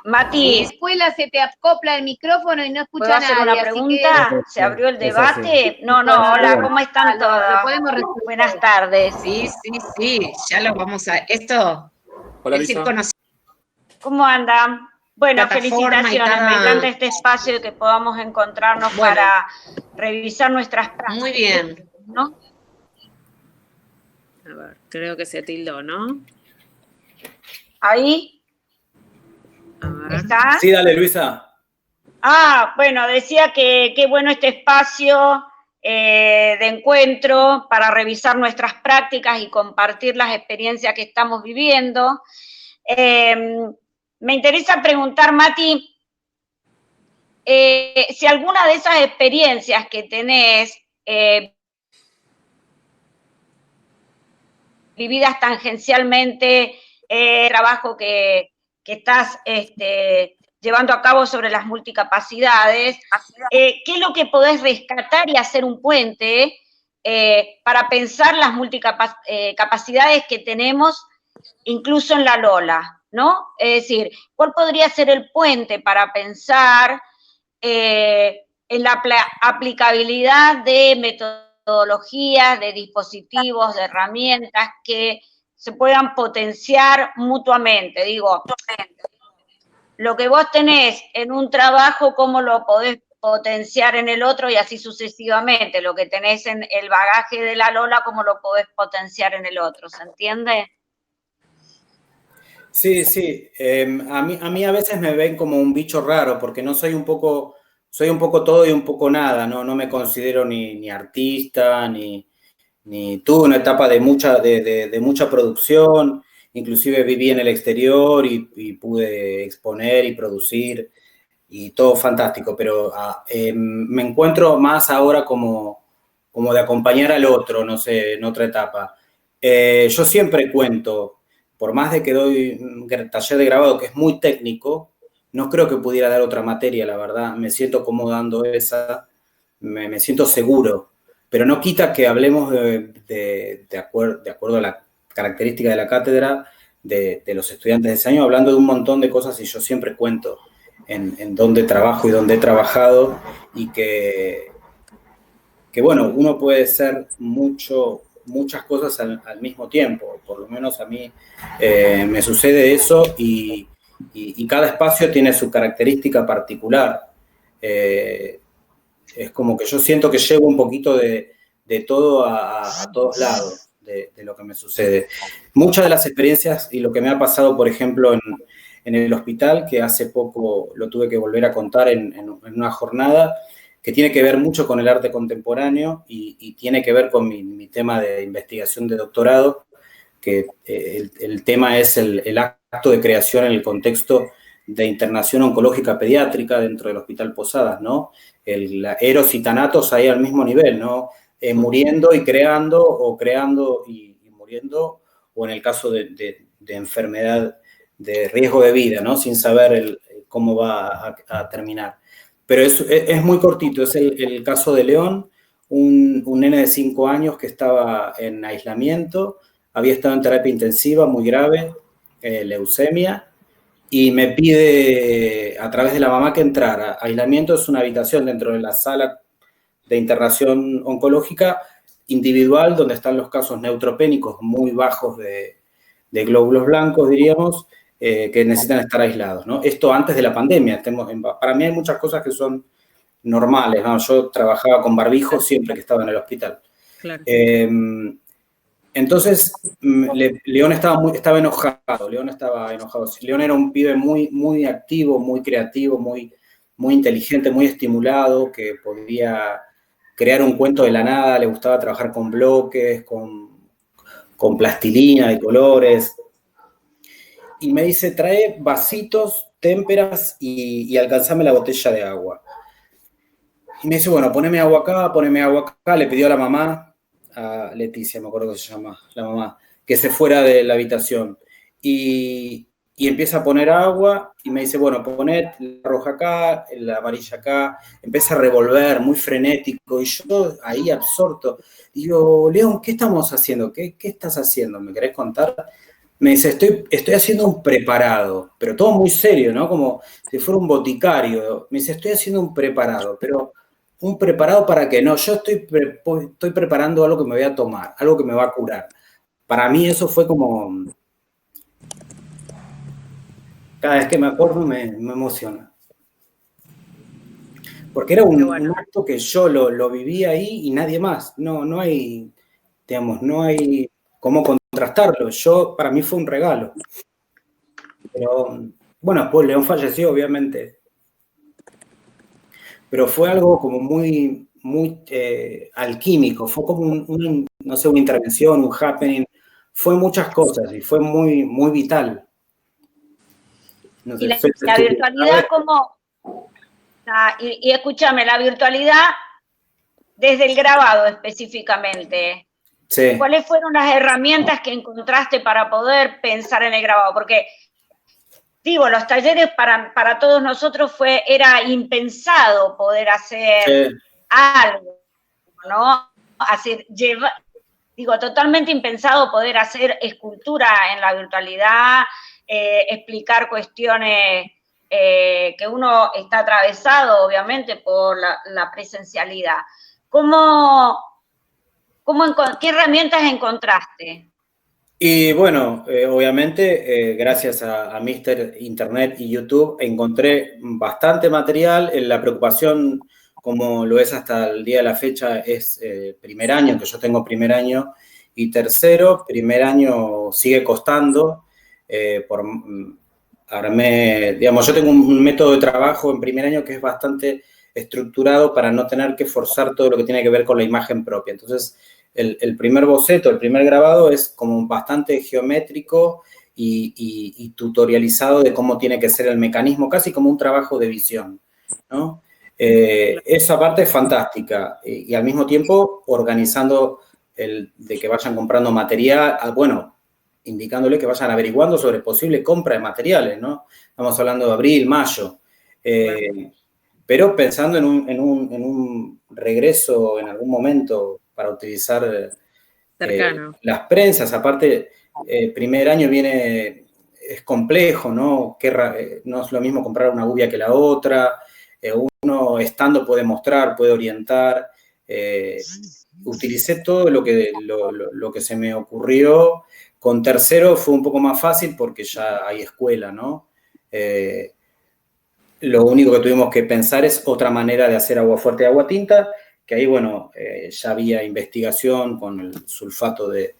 Mati, En la escuela se te acopla el micrófono y no ¿puedo escucha a hacer nadie, una así pregunta? que ¿Se abrió el es así. debate? No, Bueno, hola, bueno. ¿cómo están lo todas? podemos resolver. Buenas tardes. Sí, ya lo vamos a... Esto Hola, es ir Luisa. conociendo ¿Cómo andan? Bueno, plataforma y felicitaciones. cada- Me encanta este espacio que podamos encontrarnos Bueno. para revisar nuestras prácticas, Muy bien. ¿no? A ver, creo que se tildó, ¿no? Ahí A ver. está. Sí, dale, Luisa. Bueno, decía que qué bueno este espacio de encuentro para revisar nuestras prácticas y compartir las experiencias que estamos viviendo. Me interesa preguntar, Mati, si alguna de esas experiencias que tenés vividas tangencialmente, trabajo que estás llevando a cabo sobre las multicapacidades, ¿qué es lo que podés rescatar y hacer un puente para pensar las multicapacidades que tenemos incluso en la Lola, ¿no? Es decir, ¿cuál podría ser el puente para pensar en la aplicabilidad de metodologías, de dispositivos, de herramientas que se puedan potenciar mutuamente? Digo, lo que vos tenés en un trabajo, ¿cómo lo podés potenciar en el otro? Y así sucesivamente. Lo que tenés en el bagaje de la Lola, ¿cómo lo podés potenciar en el otro? ¿Se entiende? Sí. A mí a veces me ven como un bicho raro, porque no soy un poco todo y un poco nada, ¿no? No me considero ni artista, ni tuve una etapa de mucha producción, inclusive viví en el exterior y pude exponer y producir, y todo fantástico, pero me encuentro más ahora como de acompañar al otro, no sé, en otra etapa. Yo siempre cuento, por más de que doy un taller de grabado que es muy técnico, no creo que pudiera dar otra materia, la verdad. Me siento cómodo dando esa, me siento seguro, pero no quita que hablemos de acuerdo a la característica de la cátedra, de los estudiantes de ese año, hablando de un montón de cosas, y yo siempre cuento en dónde trabajo y dónde he trabajado, y que bueno, uno puede ser muchas cosas al mismo tiempo, por lo menos a mí me sucede eso, y cada espacio tiene su característica particular. Es como que yo siento que llevo un poquito de todo a todos lados de lo que me sucede. Muchas de las experiencias y lo que me ha pasado, por ejemplo, en el hospital, que hace poco lo tuve que volver a contar en una jornada, que tiene que ver mucho con el arte contemporáneo y tiene que ver con mi tema de investigación de doctorado, que el tema es el acto de creación en el contexto de internación oncológica pediátrica dentro del Hospital Posadas, ¿no? Eros y Thanatos ahí al mismo nivel, ¿no? Muriendo y creando, o creando y muriendo, o en el caso de enfermedad de riesgo de vida, ¿no? Sin saber cómo va a terminar. Pero es muy cortito, es el caso de León, un nene de 5 años que estaba en aislamiento, había estado en terapia intensiva muy grave, leucemia, y me pide a través de la mamá que entrara. Aislamiento es una habitación dentro de la sala de internación oncológica individual, donde están los casos neutropénicos muy bajos de glóbulos blancos, diríamos, que necesitan estar aislados, ¿no? Esto antes de la pandemia. Para mí hay muchas cosas que son normales, ¿no? Yo trabajaba con barbijo siempre que estaba en el hospital. Claro. Entonces, León estaba enojado. León era un pibe muy activo, muy creativo, muy inteligente, muy estimulado, que podía crear un cuento de la nada, le gustaba trabajar con bloques, con plastilina de colores. Y me dice, trae vasitos, témperas y alcanzame la botella de agua. Y me dice, bueno, poneme agua acá. Le pidió a la mamá, a Leticia, me acuerdo que se llama la mamá, que se fuera de la habitación. Y y empieza a poner agua y me dice, bueno, poné la roja acá, la amarilla acá, empieza a revolver, muy frenético, y yo ahí absorto, digo, León, ¿qué estamos haciendo? ¿Qué estás haciendo? ¿Me querés contar? Me dice, estoy haciendo un preparado, pero todo muy serio, ¿no? Como si fuera un boticario. Me dice, estoy haciendo un preparado, pero ¿un preparado para qué? No, yo estoy preparando algo que me voy a tomar, algo que me va a curar. Para mí eso fue como... Cada vez que me acuerdo me emociona. Porque era un acto que yo lo viví ahí y nadie más. No hay, digamos, no hay cómo contrastarlo. Para mí fue un regalo. Pero, bueno, después León falleció, obviamente. Pero fue algo como muy alquímico. Fue como no sé, una intervención, un happening. Fue muchas cosas y fue muy, muy vital. No sé, y la virtualidad como... Y escúchame, la virtualidad desde el grabado específicamente. Sí. ¿Cuáles fueron las herramientas que encontraste para poder pensar en el grabado? Porque, digo, los talleres para todos nosotros era impensado poder hacer algo, ¿no? Totalmente impensado poder hacer escultura en la virtualidad, explicar cuestiones que uno está atravesado, obviamente, por la presencialidad. ¿Qué herramientas encontraste? Y bueno, obviamente, gracias a Mr. Internet y YouTube, encontré bastante material. La preocupación, como lo es hasta el día de la fecha, es primer año, que yo tengo primer año, y tercero, primer año sigue costando. Yo tengo un método de trabajo en primer año que es bastante estructurado para no tener que forzar todo lo que tiene que ver con la imagen propia. Entonces, el primer boceto, el primer grabado es como bastante geométrico y tutorializado de cómo tiene que ser el mecanismo, casi como un trabajo de visión, ¿no? Esa parte es fantástica y al mismo tiempo organizando de que vayan comprando material, indicándole que vayan averiguando sobre posible compra de materiales, ¿no? Estamos hablando de abril, mayo. Pero pensando en un regreso en algún momento para utilizar las prensas. Aparte, primer año es complejo, ¿no? No es lo mismo comprar una gubia que la otra. Uno estando puede mostrar, puede orientar. Utilicé todo lo que se me ocurrió. Con tercero fue un poco más fácil porque ya hay escuela, ¿no? Lo único que tuvimos que pensar es otra manera de hacer agua fuerte y agua tinta, que ahí, ya había investigación con el sulfato de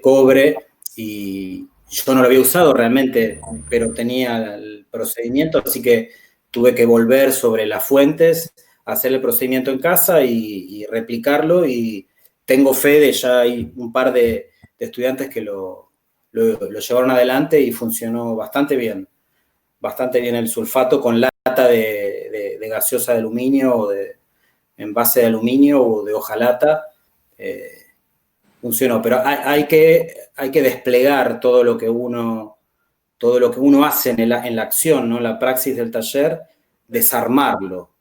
cobre y yo no lo había usado realmente, pero tenía el procedimiento, así que tuve que volver sobre las fuentes, hacer el procedimiento en casa y replicarlo, y tengo fe de ya hay un par de estudiantes que lo llevaron adelante y funcionó bastante bien el sulfato con lata de gaseosa de aluminio o de envase de aluminio o de hojalata. Funcionó, pero hay que desplegar todo lo que uno hace en la acción, ¿no? La praxis del taller, desarmarlo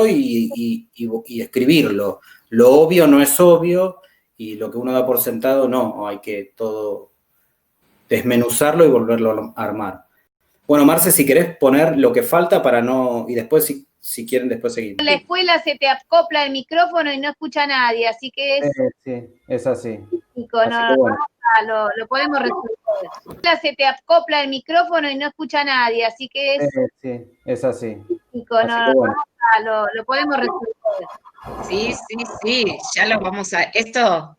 y escribirlo. Lo obvio no es obvio y lo que uno da por sentado no, hay que todo desmenuzarlo y volverlo a armar. Bueno, Marce, si querés poner lo que falta para no... Y después, si quieren, después seguir. En la escuela se te acopla el micrófono y no escucha a nadie, así que es... Sí, es así. Lo podemos resolver. En la escuela se te acopla el micrófono y no escucha a nadie, así que es... Sí, es así. Lo podemos resolver. Sí, ya lo vamos a... Esto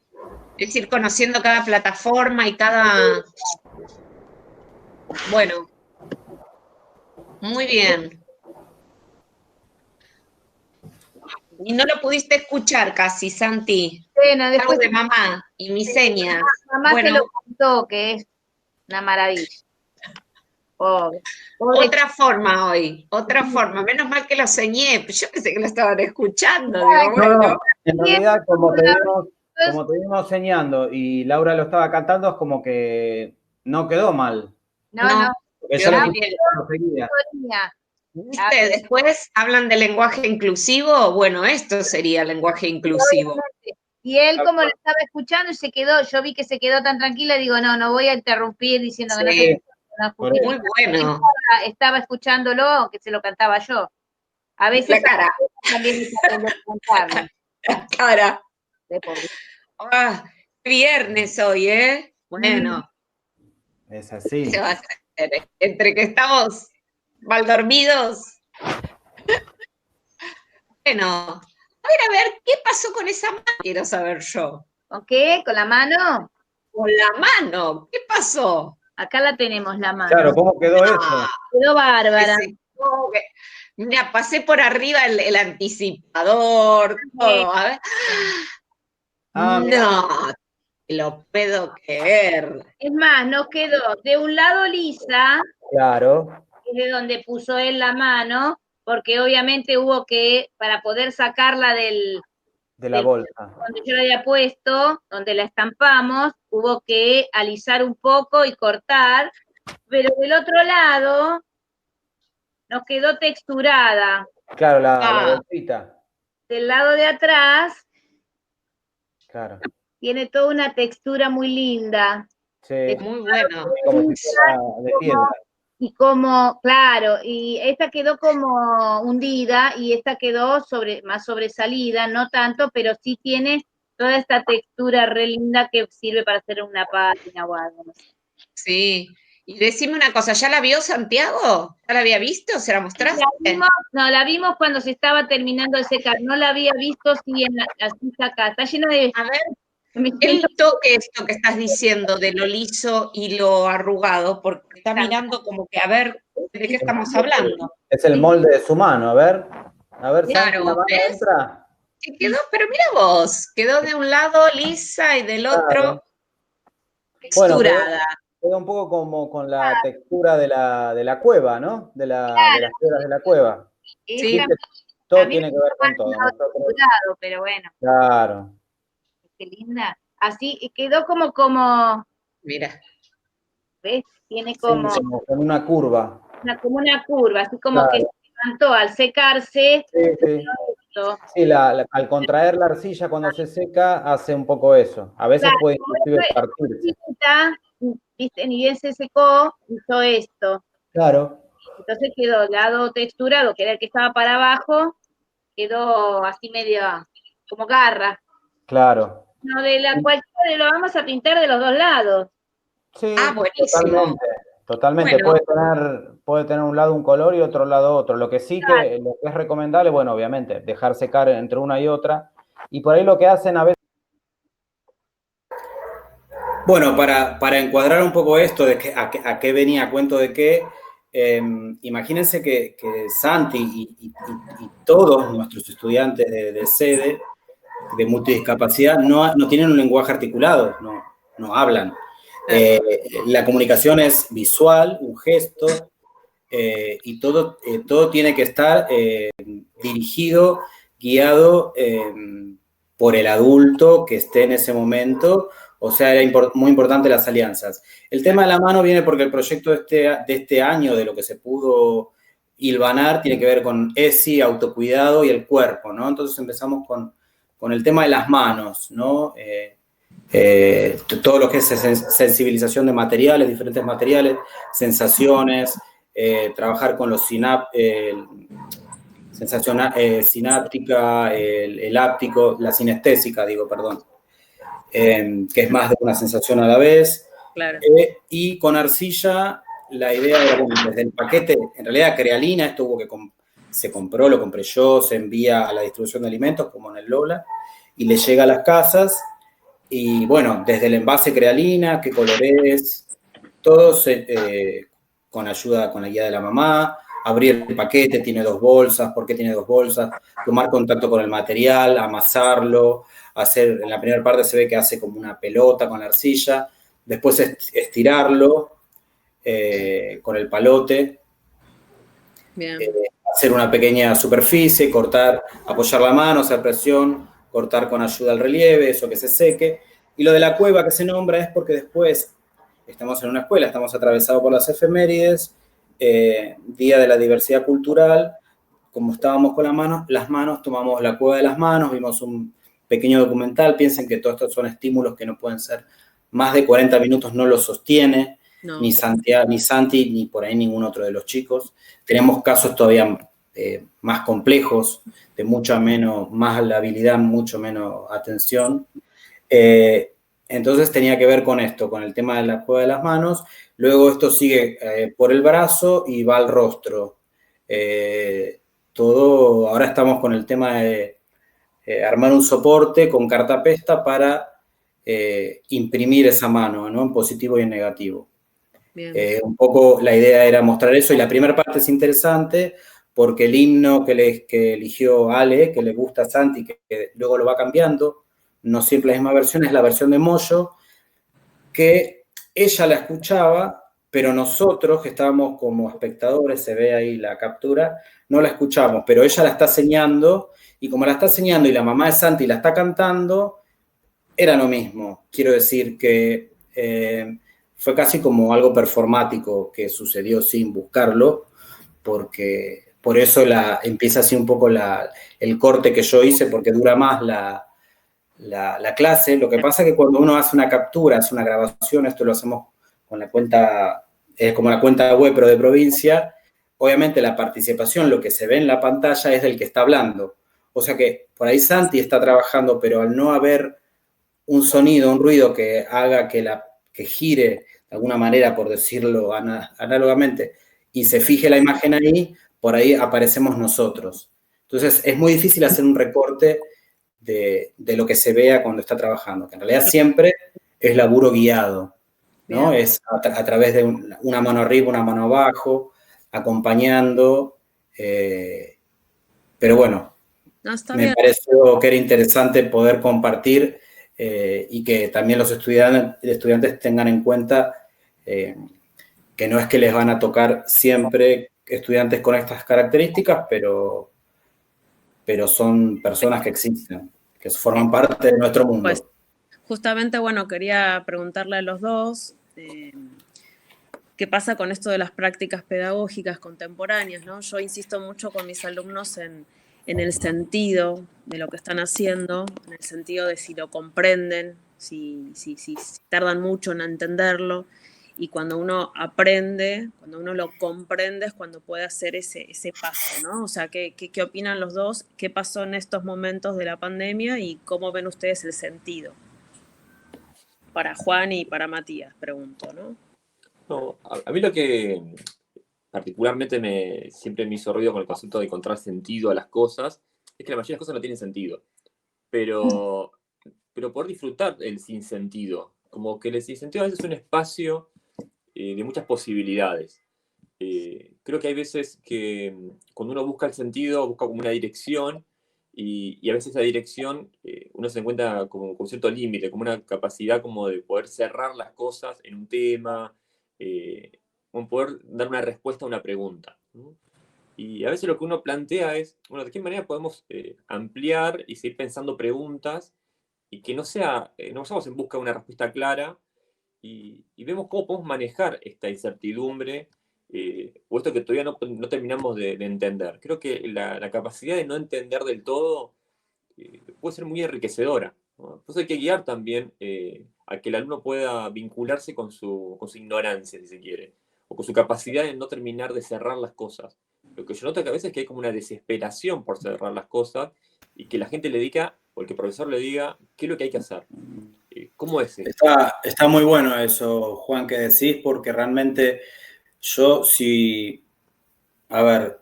es ir conociendo cada plataforma y cada... Bueno, muy bien. Y no lo pudiste escuchar casi, Santi. Bueno, después de mamá y mis señas. Mamá se lo contó, que es una maravilla. Pobre. Otra forma hoy, otra forma. Menos mal que lo soñé, yo pensé que lo estaban escuchando. No, en realidad, como te vimos enseñando y Laura lo estaba cantando, es como que no quedó mal. No. Porque Quedó ya muy bien. lo seguía. ¿Viste? Después hablan de lenguaje inclusivo. Bueno, esto sería lenguaje inclusivo. Y él como lo estaba escuchando y se quedó, yo vi que se quedó tan tranquila, digo, no voy a interrumpir diciendo que no Sí, no, por eso. muy bueno. estaba escuchándolo, aunque se lo cantaba yo. A veces La cara, también hay que aprender a cantarlo. la cara. De por Dios. Ah, viernes hoy, ¿eh? Bueno, Es así. ¿qué se va a hacer? Entre que estamos mal dormidos. Bueno, a ver, ¿qué pasó con esa mano? Quiero saber yo. ¿Con qué? ¿Con la mano? Con la mano, ¿qué pasó? Acá la tenemos, la mano. Claro, ¿cómo quedó eso? Quedó bárbara. Mira, pasé por arriba el anticipador, todo. A ver. No, te lo puedo creer. Es más, nos quedó de un lado lisa, Claro, que es de donde puso él la mano, porque obviamente hubo que, para poder sacarla de la del- bolsa. donde yo la había puesto, donde la estampamos, hubo que alisar un poco y cortar, pero del otro lado nos quedó texturada. Claro, la Ah. bolsita. Del lado de atrás Claro. tiene toda una textura muy linda. Sí, Muy bueno. como si fuera de piedra. Y como, claro, y esta quedó como hundida y esta quedó más sobresalida, no tanto, pero sí tiene toda esta textura re linda que sirve para hacer una página o algo. No sé. Sí. Y decime una cosa, ¿ya la vio Santiago? ¿Ya la había visto? ¿Se la mostraste? La vimos cuando se estaba terminando de secar, no la había visto así así acá, está llena de... A ver, el toque esto que estás diciendo de lo liso y lo arrugado, porque está mirando como que a ver de qué estamos hablando. Es el molde de su mano, a ver. A ver, Claro, Santi, la mano ¿ves? entra. Que quedó, pero mira vos, quedó de un lado lisa y del otro texturada. Queda un poco como con la textura de la cueva, ¿no? De las piedras de la cueva. Sí. ¿Viste? Todo tiene que ver con todo. Texturado, pero bueno, Claro. qué linda. Así, y quedó como, Mira. ¿ves? Tiene Sí, como con una curva. como una curva, así como Claro. que se levantó al secarse. Sí. Sí, al contraer la arcilla cuando se seca hace un poco eso. A veces puede inclusive partirse. ¿Viste? Ni bien se secó, hizo esto. Claro. Entonces quedó lado texturado, que era el que estaba para abajo, quedó así medio como garra. Claro. No, de la cualquiera lo vamos a pintar de los dos lados. Sí, buenísimo. Totalmente. Bueno. Puede tener un lado un color y otro lado otro. Lo que sí que lo que es recomendable, bueno, obviamente, dejar secar entre una y otra. Y por ahí lo que hacen a veces. Bueno, para encuadrar un poco esto de a qué venía cuento de qué, imagínense que Santi y todos nuestros estudiantes de sede de multidiscapacidad no tienen un lenguaje articulado, no hablan. La comunicación es visual, un gesto, y todo tiene que estar dirigido, guiado por el adulto que esté en ese momento. O sea, era muy importante las alianzas. El tema de la mano viene porque el proyecto de este año, de lo que se pudo hilvanar, tiene que ver con ESI, autocuidado y el cuerpo, ¿no? Entonces empezamos con el tema de las manos, ¿no? Todo lo que es sensibilización de materiales, diferentes materiales, sensaciones, trabajar con los sensación sináptica, el áptico, la sinestésica, que es más de una sensación a la vez. Claro. Y con arcilla, la idea era, bueno, desde el paquete, en realidad Crealina, esto se compró, lo compré yo, se envía a la distribución de alimentos, como en el Lola, y le llega a las casas, y bueno, desde el envase Crealina, qué color es, todo con la guía de la mamá, abrir el paquete, tiene 2 bolsas, ¿por qué tiene 2 bolsas? Tomar contacto con el material, amasarlo, en la primera parte se ve que hace como una pelota con la arcilla, después estirarlo con el palote, hacer una pequeña superficie, cortar, apoyar la mano, hacer presión, cortar con ayuda al relieve, eso que se seque. Y lo de la cueva que se nombra es porque después estamos en una escuela, estamos atravesados por las efemérides Día de la Diversidad Cultural, como estábamos con las manos, tomamos la cueva de las manos, vimos un pequeño documental. Piensen que todos estos son estímulos que no pueden ser más de 40 minutos, no los sostiene, No. ni Santi, ni por ahí ningún otro de los chicos. Tenemos casos todavía más complejos, de más habilidad, mucho menos atención. Entonces tenía que ver con esto, con el tema de la cueva de las manos. Luego esto sigue por el brazo y va al rostro. Ahora estamos con el tema de armar un soporte con cartapesta para imprimir esa mano, ¿no? En positivo y en negativo. Un poco la idea era mostrar eso, y la primera parte es interesante porque el himno que eligió Ale, que le gusta a Santi, que luego lo va cambiando, no siempre la misma versión, es la versión de Moyo, que ella la escuchaba, pero nosotros que estábamos como espectadores, se ve ahí la captura, no la escuchamos, pero ella la está enseñando, y como la está enseñando y la mamá de Santi la está cantando, era lo mismo. Quiero decir que fue casi como algo performático que sucedió sin buscarlo, porque por eso empieza así un poco el corte que yo hice, porque dura más la clase. Lo que pasa es que cuando uno hace una captura, hace una grabación, esto lo hacemos con la cuenta, como la cuenta web, pero de provincia, obviamente la participación, lo que se ve en la pantalla es del que está hablando. O sea que por ahí Santi está trabajando, pero al no haber un sonido, un ruido que haga que gire de alguna manera, por decirlo análogamente, y se fije la imagen ahí, por ahí aparecemos nosotros. Entonces es muy difícil hacer un recorte de lo que se vea cuando está trabajando, que en realidad siempre es laburo guiado, ¿no? Bien. Es a través de una mano arriba, una mano abajo, acompañando, pero bueno, me pareció que era interesante poder compartir y que también los estudiantes tengan en cuenta que no es que les van a tocar siempre estudiantes con estas características, pero son personas que existen, que forman parte de nuestro mundo. Pues justamente, bueno, quería preguntarle a los dos qué pasa con esto de las prácticas pedagógicas contemporáneas, ¿no? Yo insisto mucho con mis alumnos en el sentido de lo que están haciendo, en el sentido de si lo comprenden, si tardan mucho en entenderlo, y cuando uno aprende, cuando uno lo comprende, es cuando puede hacer ese paso, ¿no? O sea, ¿qué opinan los dos? ¿Qué pasó en estos momentos de la pandemia y cómo ven ustedes el sentido? Para Juan y para Matías, pregunto, ¿no? No, a mí lo que particularmente siempre me hizo ruido con el concepto de encontrar sentido a las cosas es que la mayoría de las cosas no tienen sentido. Pero poder disfrutar el sinsentido, como que el sinsentido a veces es un espacio de muchas posibilidades. Creo que hay veces que cuando uno busca el sentido, busca como una dirección, y a veces esa dirección uno se encuentra como con cierto límite, como una capacidad como de poder cerrar las cosas en un tema, como poder dar una respuesta a una pregunta, ¿no? Y a veces lo que uno plantea es, bueno, ¿de qué manera podemos ampliar y seguir pensando preguntas y que no vayamos en busca de una respuesta clara, y vemos cómo podemos manejar esta incertidumbre o esto que todavía no terminamos de entender? Creo que la capacidad de no entender del todo puede ser muy enriquecedora, ¿no? Entonces hay que guiar también a que el alumno pueda vincularse con su ignorancia, si se quiere, o con su capacidad de no terminar de cerrar las cosas. Lo que yo noto que a veces es que hay como una desesperación por cerrar las cosas y que la gente le diga, o el que el profesor le diga, qué es lo que hay que hacer. ¿Cómo es esto? Está muy bueno eso, Juan, que decís, porque realmente a ver,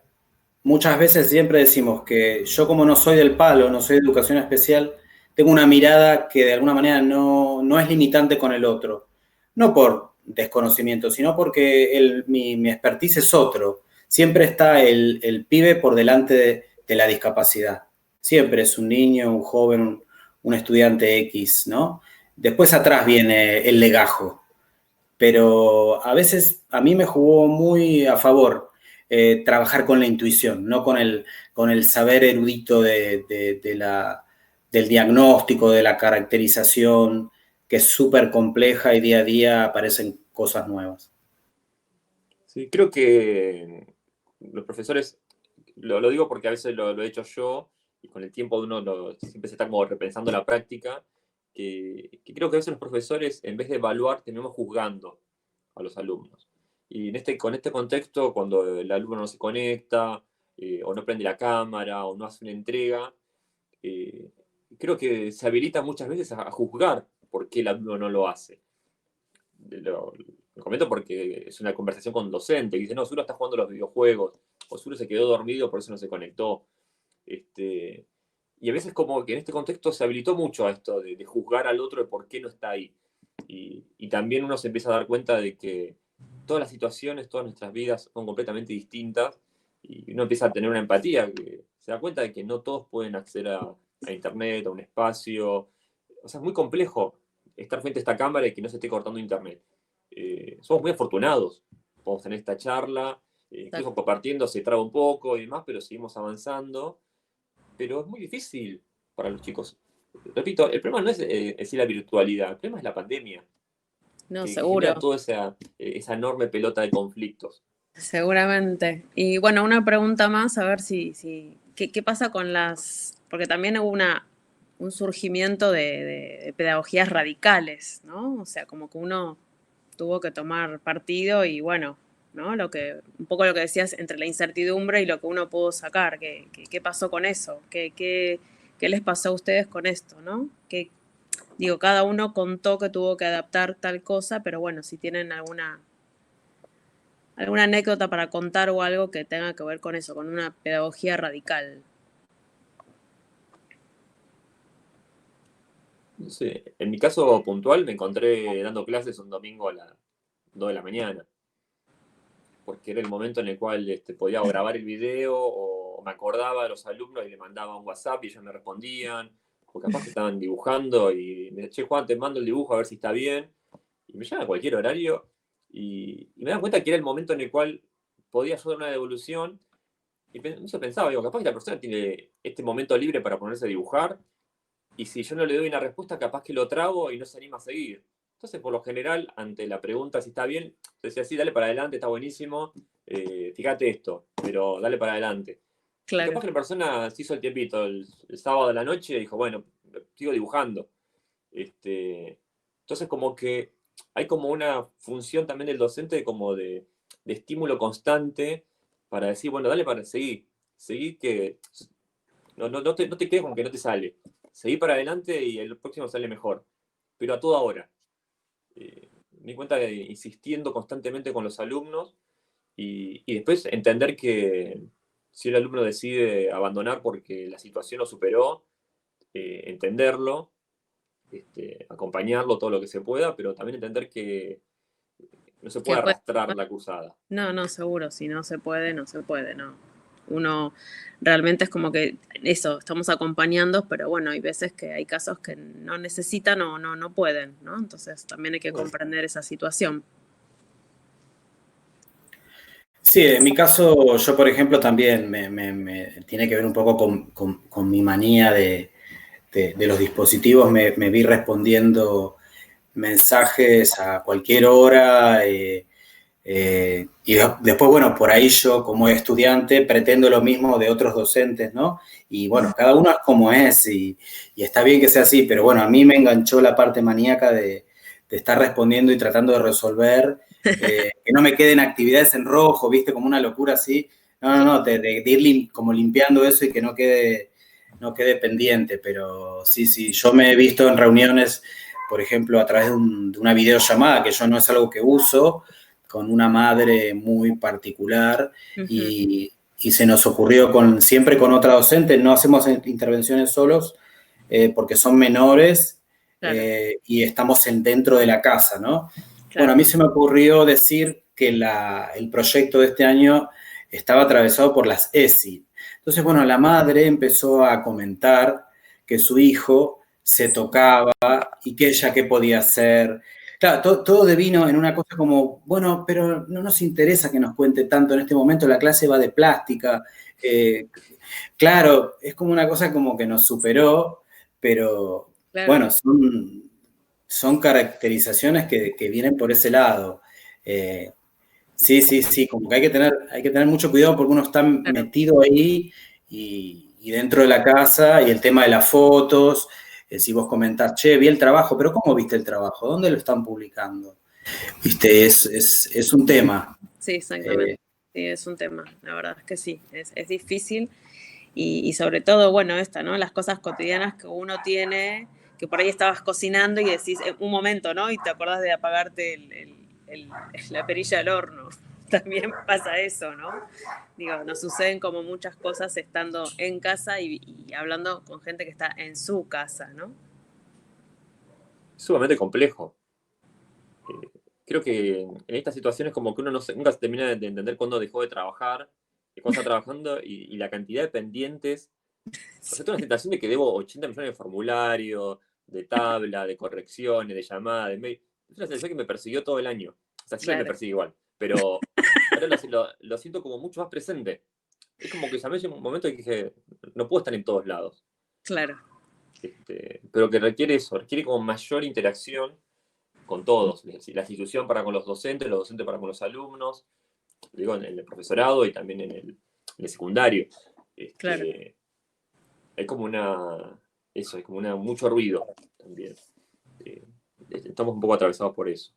muchas veces siempre decimos que yo, como no soy del palo, no soy de educación especial, tengo una mirada que de alguna manera no es limitante con el otro. No por desconocimiento, sino porque mi expertise es otro. Siempre está el pibe por delante de la discapacidad. Siempre es un niño, un joven, un estudiante X, ¿no? Después atrás viene el legajo. Pero a veces a mí me jugó muy a favor trabajar con la intuición, no con el saber erudito del diagnóstico, de la caracterización, que es súper compleja y día a día aparecen cosas nuevas. Sí, creo que los profesores, lo digo porque a veces lo he hecho yo, y con el tiempo uno siempre se está como repensando la práctica, que creo que a veces los profesores, en vez de evaluar, terminamos juzgando a los alumnos. Y con este contexto, cuando el alumno no se conecta, o no prende la cámara, o no hace una entrega, creo que se habilita muchas veces a juzgar por qué el alumno no lo hace. Lo comento porque es una conversación con docente que dice, no, Zuro está jugando los videojuegos, o Zuro se quedó dormido, por eso no se conectó. Y a veces como que en este contexto se habilitó mucho a esto de juzgar al otro de por qué no está ahí. Y también uno se empieza a dar cuenta de que todas las situaciones, todas nuestras vidas son completamente distintas, y uno empieza a tener una empatía, que se da cuenta de que no todos pueden acceder a internet, a un espacio. O sea, es muy complejo estar frente a esta cámara y que no se esté cortando internet. Somos muy afortunados. Podemos tener esta charla, incluso compartiendo se traba un poco y demás, pero seguimos avanzando. Pero es muy difícil para los chicos. Repito, el problema no es decir la virtualidad, el problema es la pandemia. No, Que seguro. genera toda esa enorme pelota de conflictos. Seguramente. Y bueno, una pregunta más, a ver ¿qué pasa con porque también hubo un surgimiento de pedagogías radicales, ¿no? O sea, como que uno tuvo que tomar partido y bueno, ¿no? Un poco lo que decías entre la incertidumbre y lo que uno pudo sacar. ¿Qué pasó con eso? ¿Qué les pasó a ustedes con esto, ¿no? Digo, cada uno contó que tuvo que adaptar tal cosa, pero bueno, si tienen alguna anécdota para contar o algo que tenga que ver con eso, con una pedagogía radical. No sé, en mi caso puntual me encontré dando clases un domingo a las 2 de la mañana, porque era el momento en el cual podía grabar el video, o me acordaba de los alumnos y le mandaba un WhatsApp y ellos me respondían, o capaz que estaban dibujando y me decía, che, Juan, te mando el dibujo a ver si está bien, y me llaman a cualquier horario, y me dan cuenta que era el momento en el cual podía yo dar una devolución, y eso pensaba, digo, capaz que la persona tiene este momento libre para ponerse a dibujar, y si yo no le doy una respuesta, capaz que lo trago y no se anima a seguir. Entonces, por lo general, ante la pregunta si está bien, yo decía, sí, dale para adelante, está buenísimo, fíjate esto, pero dale para adelante. Claro. Y capaz que la persona se hizo el tiempito el sábado de la noche y dijo, bueno, sigo dibujando. Entonces, como que hay como una función también del docente como de estímulo constante para decir, bueno, dale para seguir que no te quedes con que no te sale. Seguí para adelante y el próximo sale mejor, pero a toda hora. Me di cuenta de insistiendo constantemente con los alumnos y después entender que si el alumno decide abandonar porque la situación lo superó, entenderlo, acompañarlo todo lo que se pueda, pero también entender que no se puede arrastrar la cursada. No, seguro, si no se puede, no. Uno realmente es como que eso, estamos acompañando, pero bueno, hay veces que hay casos que no necesitan o no pueden, ¿no? Entonces también hay que comprender esa situación. Sí, en mi caso, yo por ejemplo también me tiene que ver un poco con mi manía de los dispositivos. Me vi respondiendo mensajes a cualquier hora y después, bueno, por ahí yo como estudiante pretendo lo mismo de otros docentes, ¿no? Y bueno, cada uno es como es y está bien que sea así, pero bueno, a mí me enganchó la parte maníaca de estar respondiendo y tratando de resolver, que no me queden actividades en rojo, ¿viste? Como una locura así. No, de ir como limpiando eso y que no quede pendiente, pero sí, yo me he visto en reuniones, por ejemplo, a través de una videollamada, que yo no es algo que uso, con una madre muy particular, y se nos ocurrió siempre con otra docente, no hacemos intervenciones solos, porque son menores, claro. Y estamos dentro de la casa, ¿no? Claro. Bueno, a mí se me ocurrió decir que el proyecto de este año estaba atravesado por las ESI. Entonces, bueno, la madre empezó a comentar que su hijo se tocaba y que ella qué podía hacer. Claro, todo devino en una cosa como, bueno, pero no nos interesa que nos cuente tanto en este momento, la clase va de plástica. Claro, es como una cosa como que nos superó, pero claro. Bueno, son caracterizaciones que vienen por ese lado. Sí, como que hay que tener mucho cuidado porque uno está metido ahí y dentro de la casa, y el tema de las fotos, si vos comentás, che, vi el trabajo, pero ¿cómo viste el trabajo? ¿Dónde lo están publicando? Viste, es un tema. Sí, exactamente. Sí, es un tema, la verdad es que sí, es difícil y sobre todo, bueno, ¿no? Las cosas cotidianas que uno tiene, que por ahí estabas cocinando y decís, un momento, ¿no? Y te acordás de apagarte la perilla del horno. También pasa eso, ¿no? Digo, nos suceden como muchas cosas estando en casa y hablando con gente que está en su casa, ¿no? Es sumamente complejo. Creo que en estas situaciones como que uno nunca se termina de entender cuándo dejó de trabajar, y cuándo está trabajando, y la cantidad de pendientes. Yo tengo la sensación de que debo 80 millones de formularios, de tabla, de correcciones, de llamadas, de mail. Es una sensación que me persiguió todo el año. O sea, siempre me persigue igual, pero ahora lo siento como mucho más presente. Es como que llamé en un momento y dije, no puedo estar en todos lados. Claro. Pero que requiere como mayor interacción con todos, la institución para con los docentes para con los alumnos, digo, en el profesorado y también en el secundario. Claro. Hay como mucho ruido también. Estamos un poco atravesados por eso.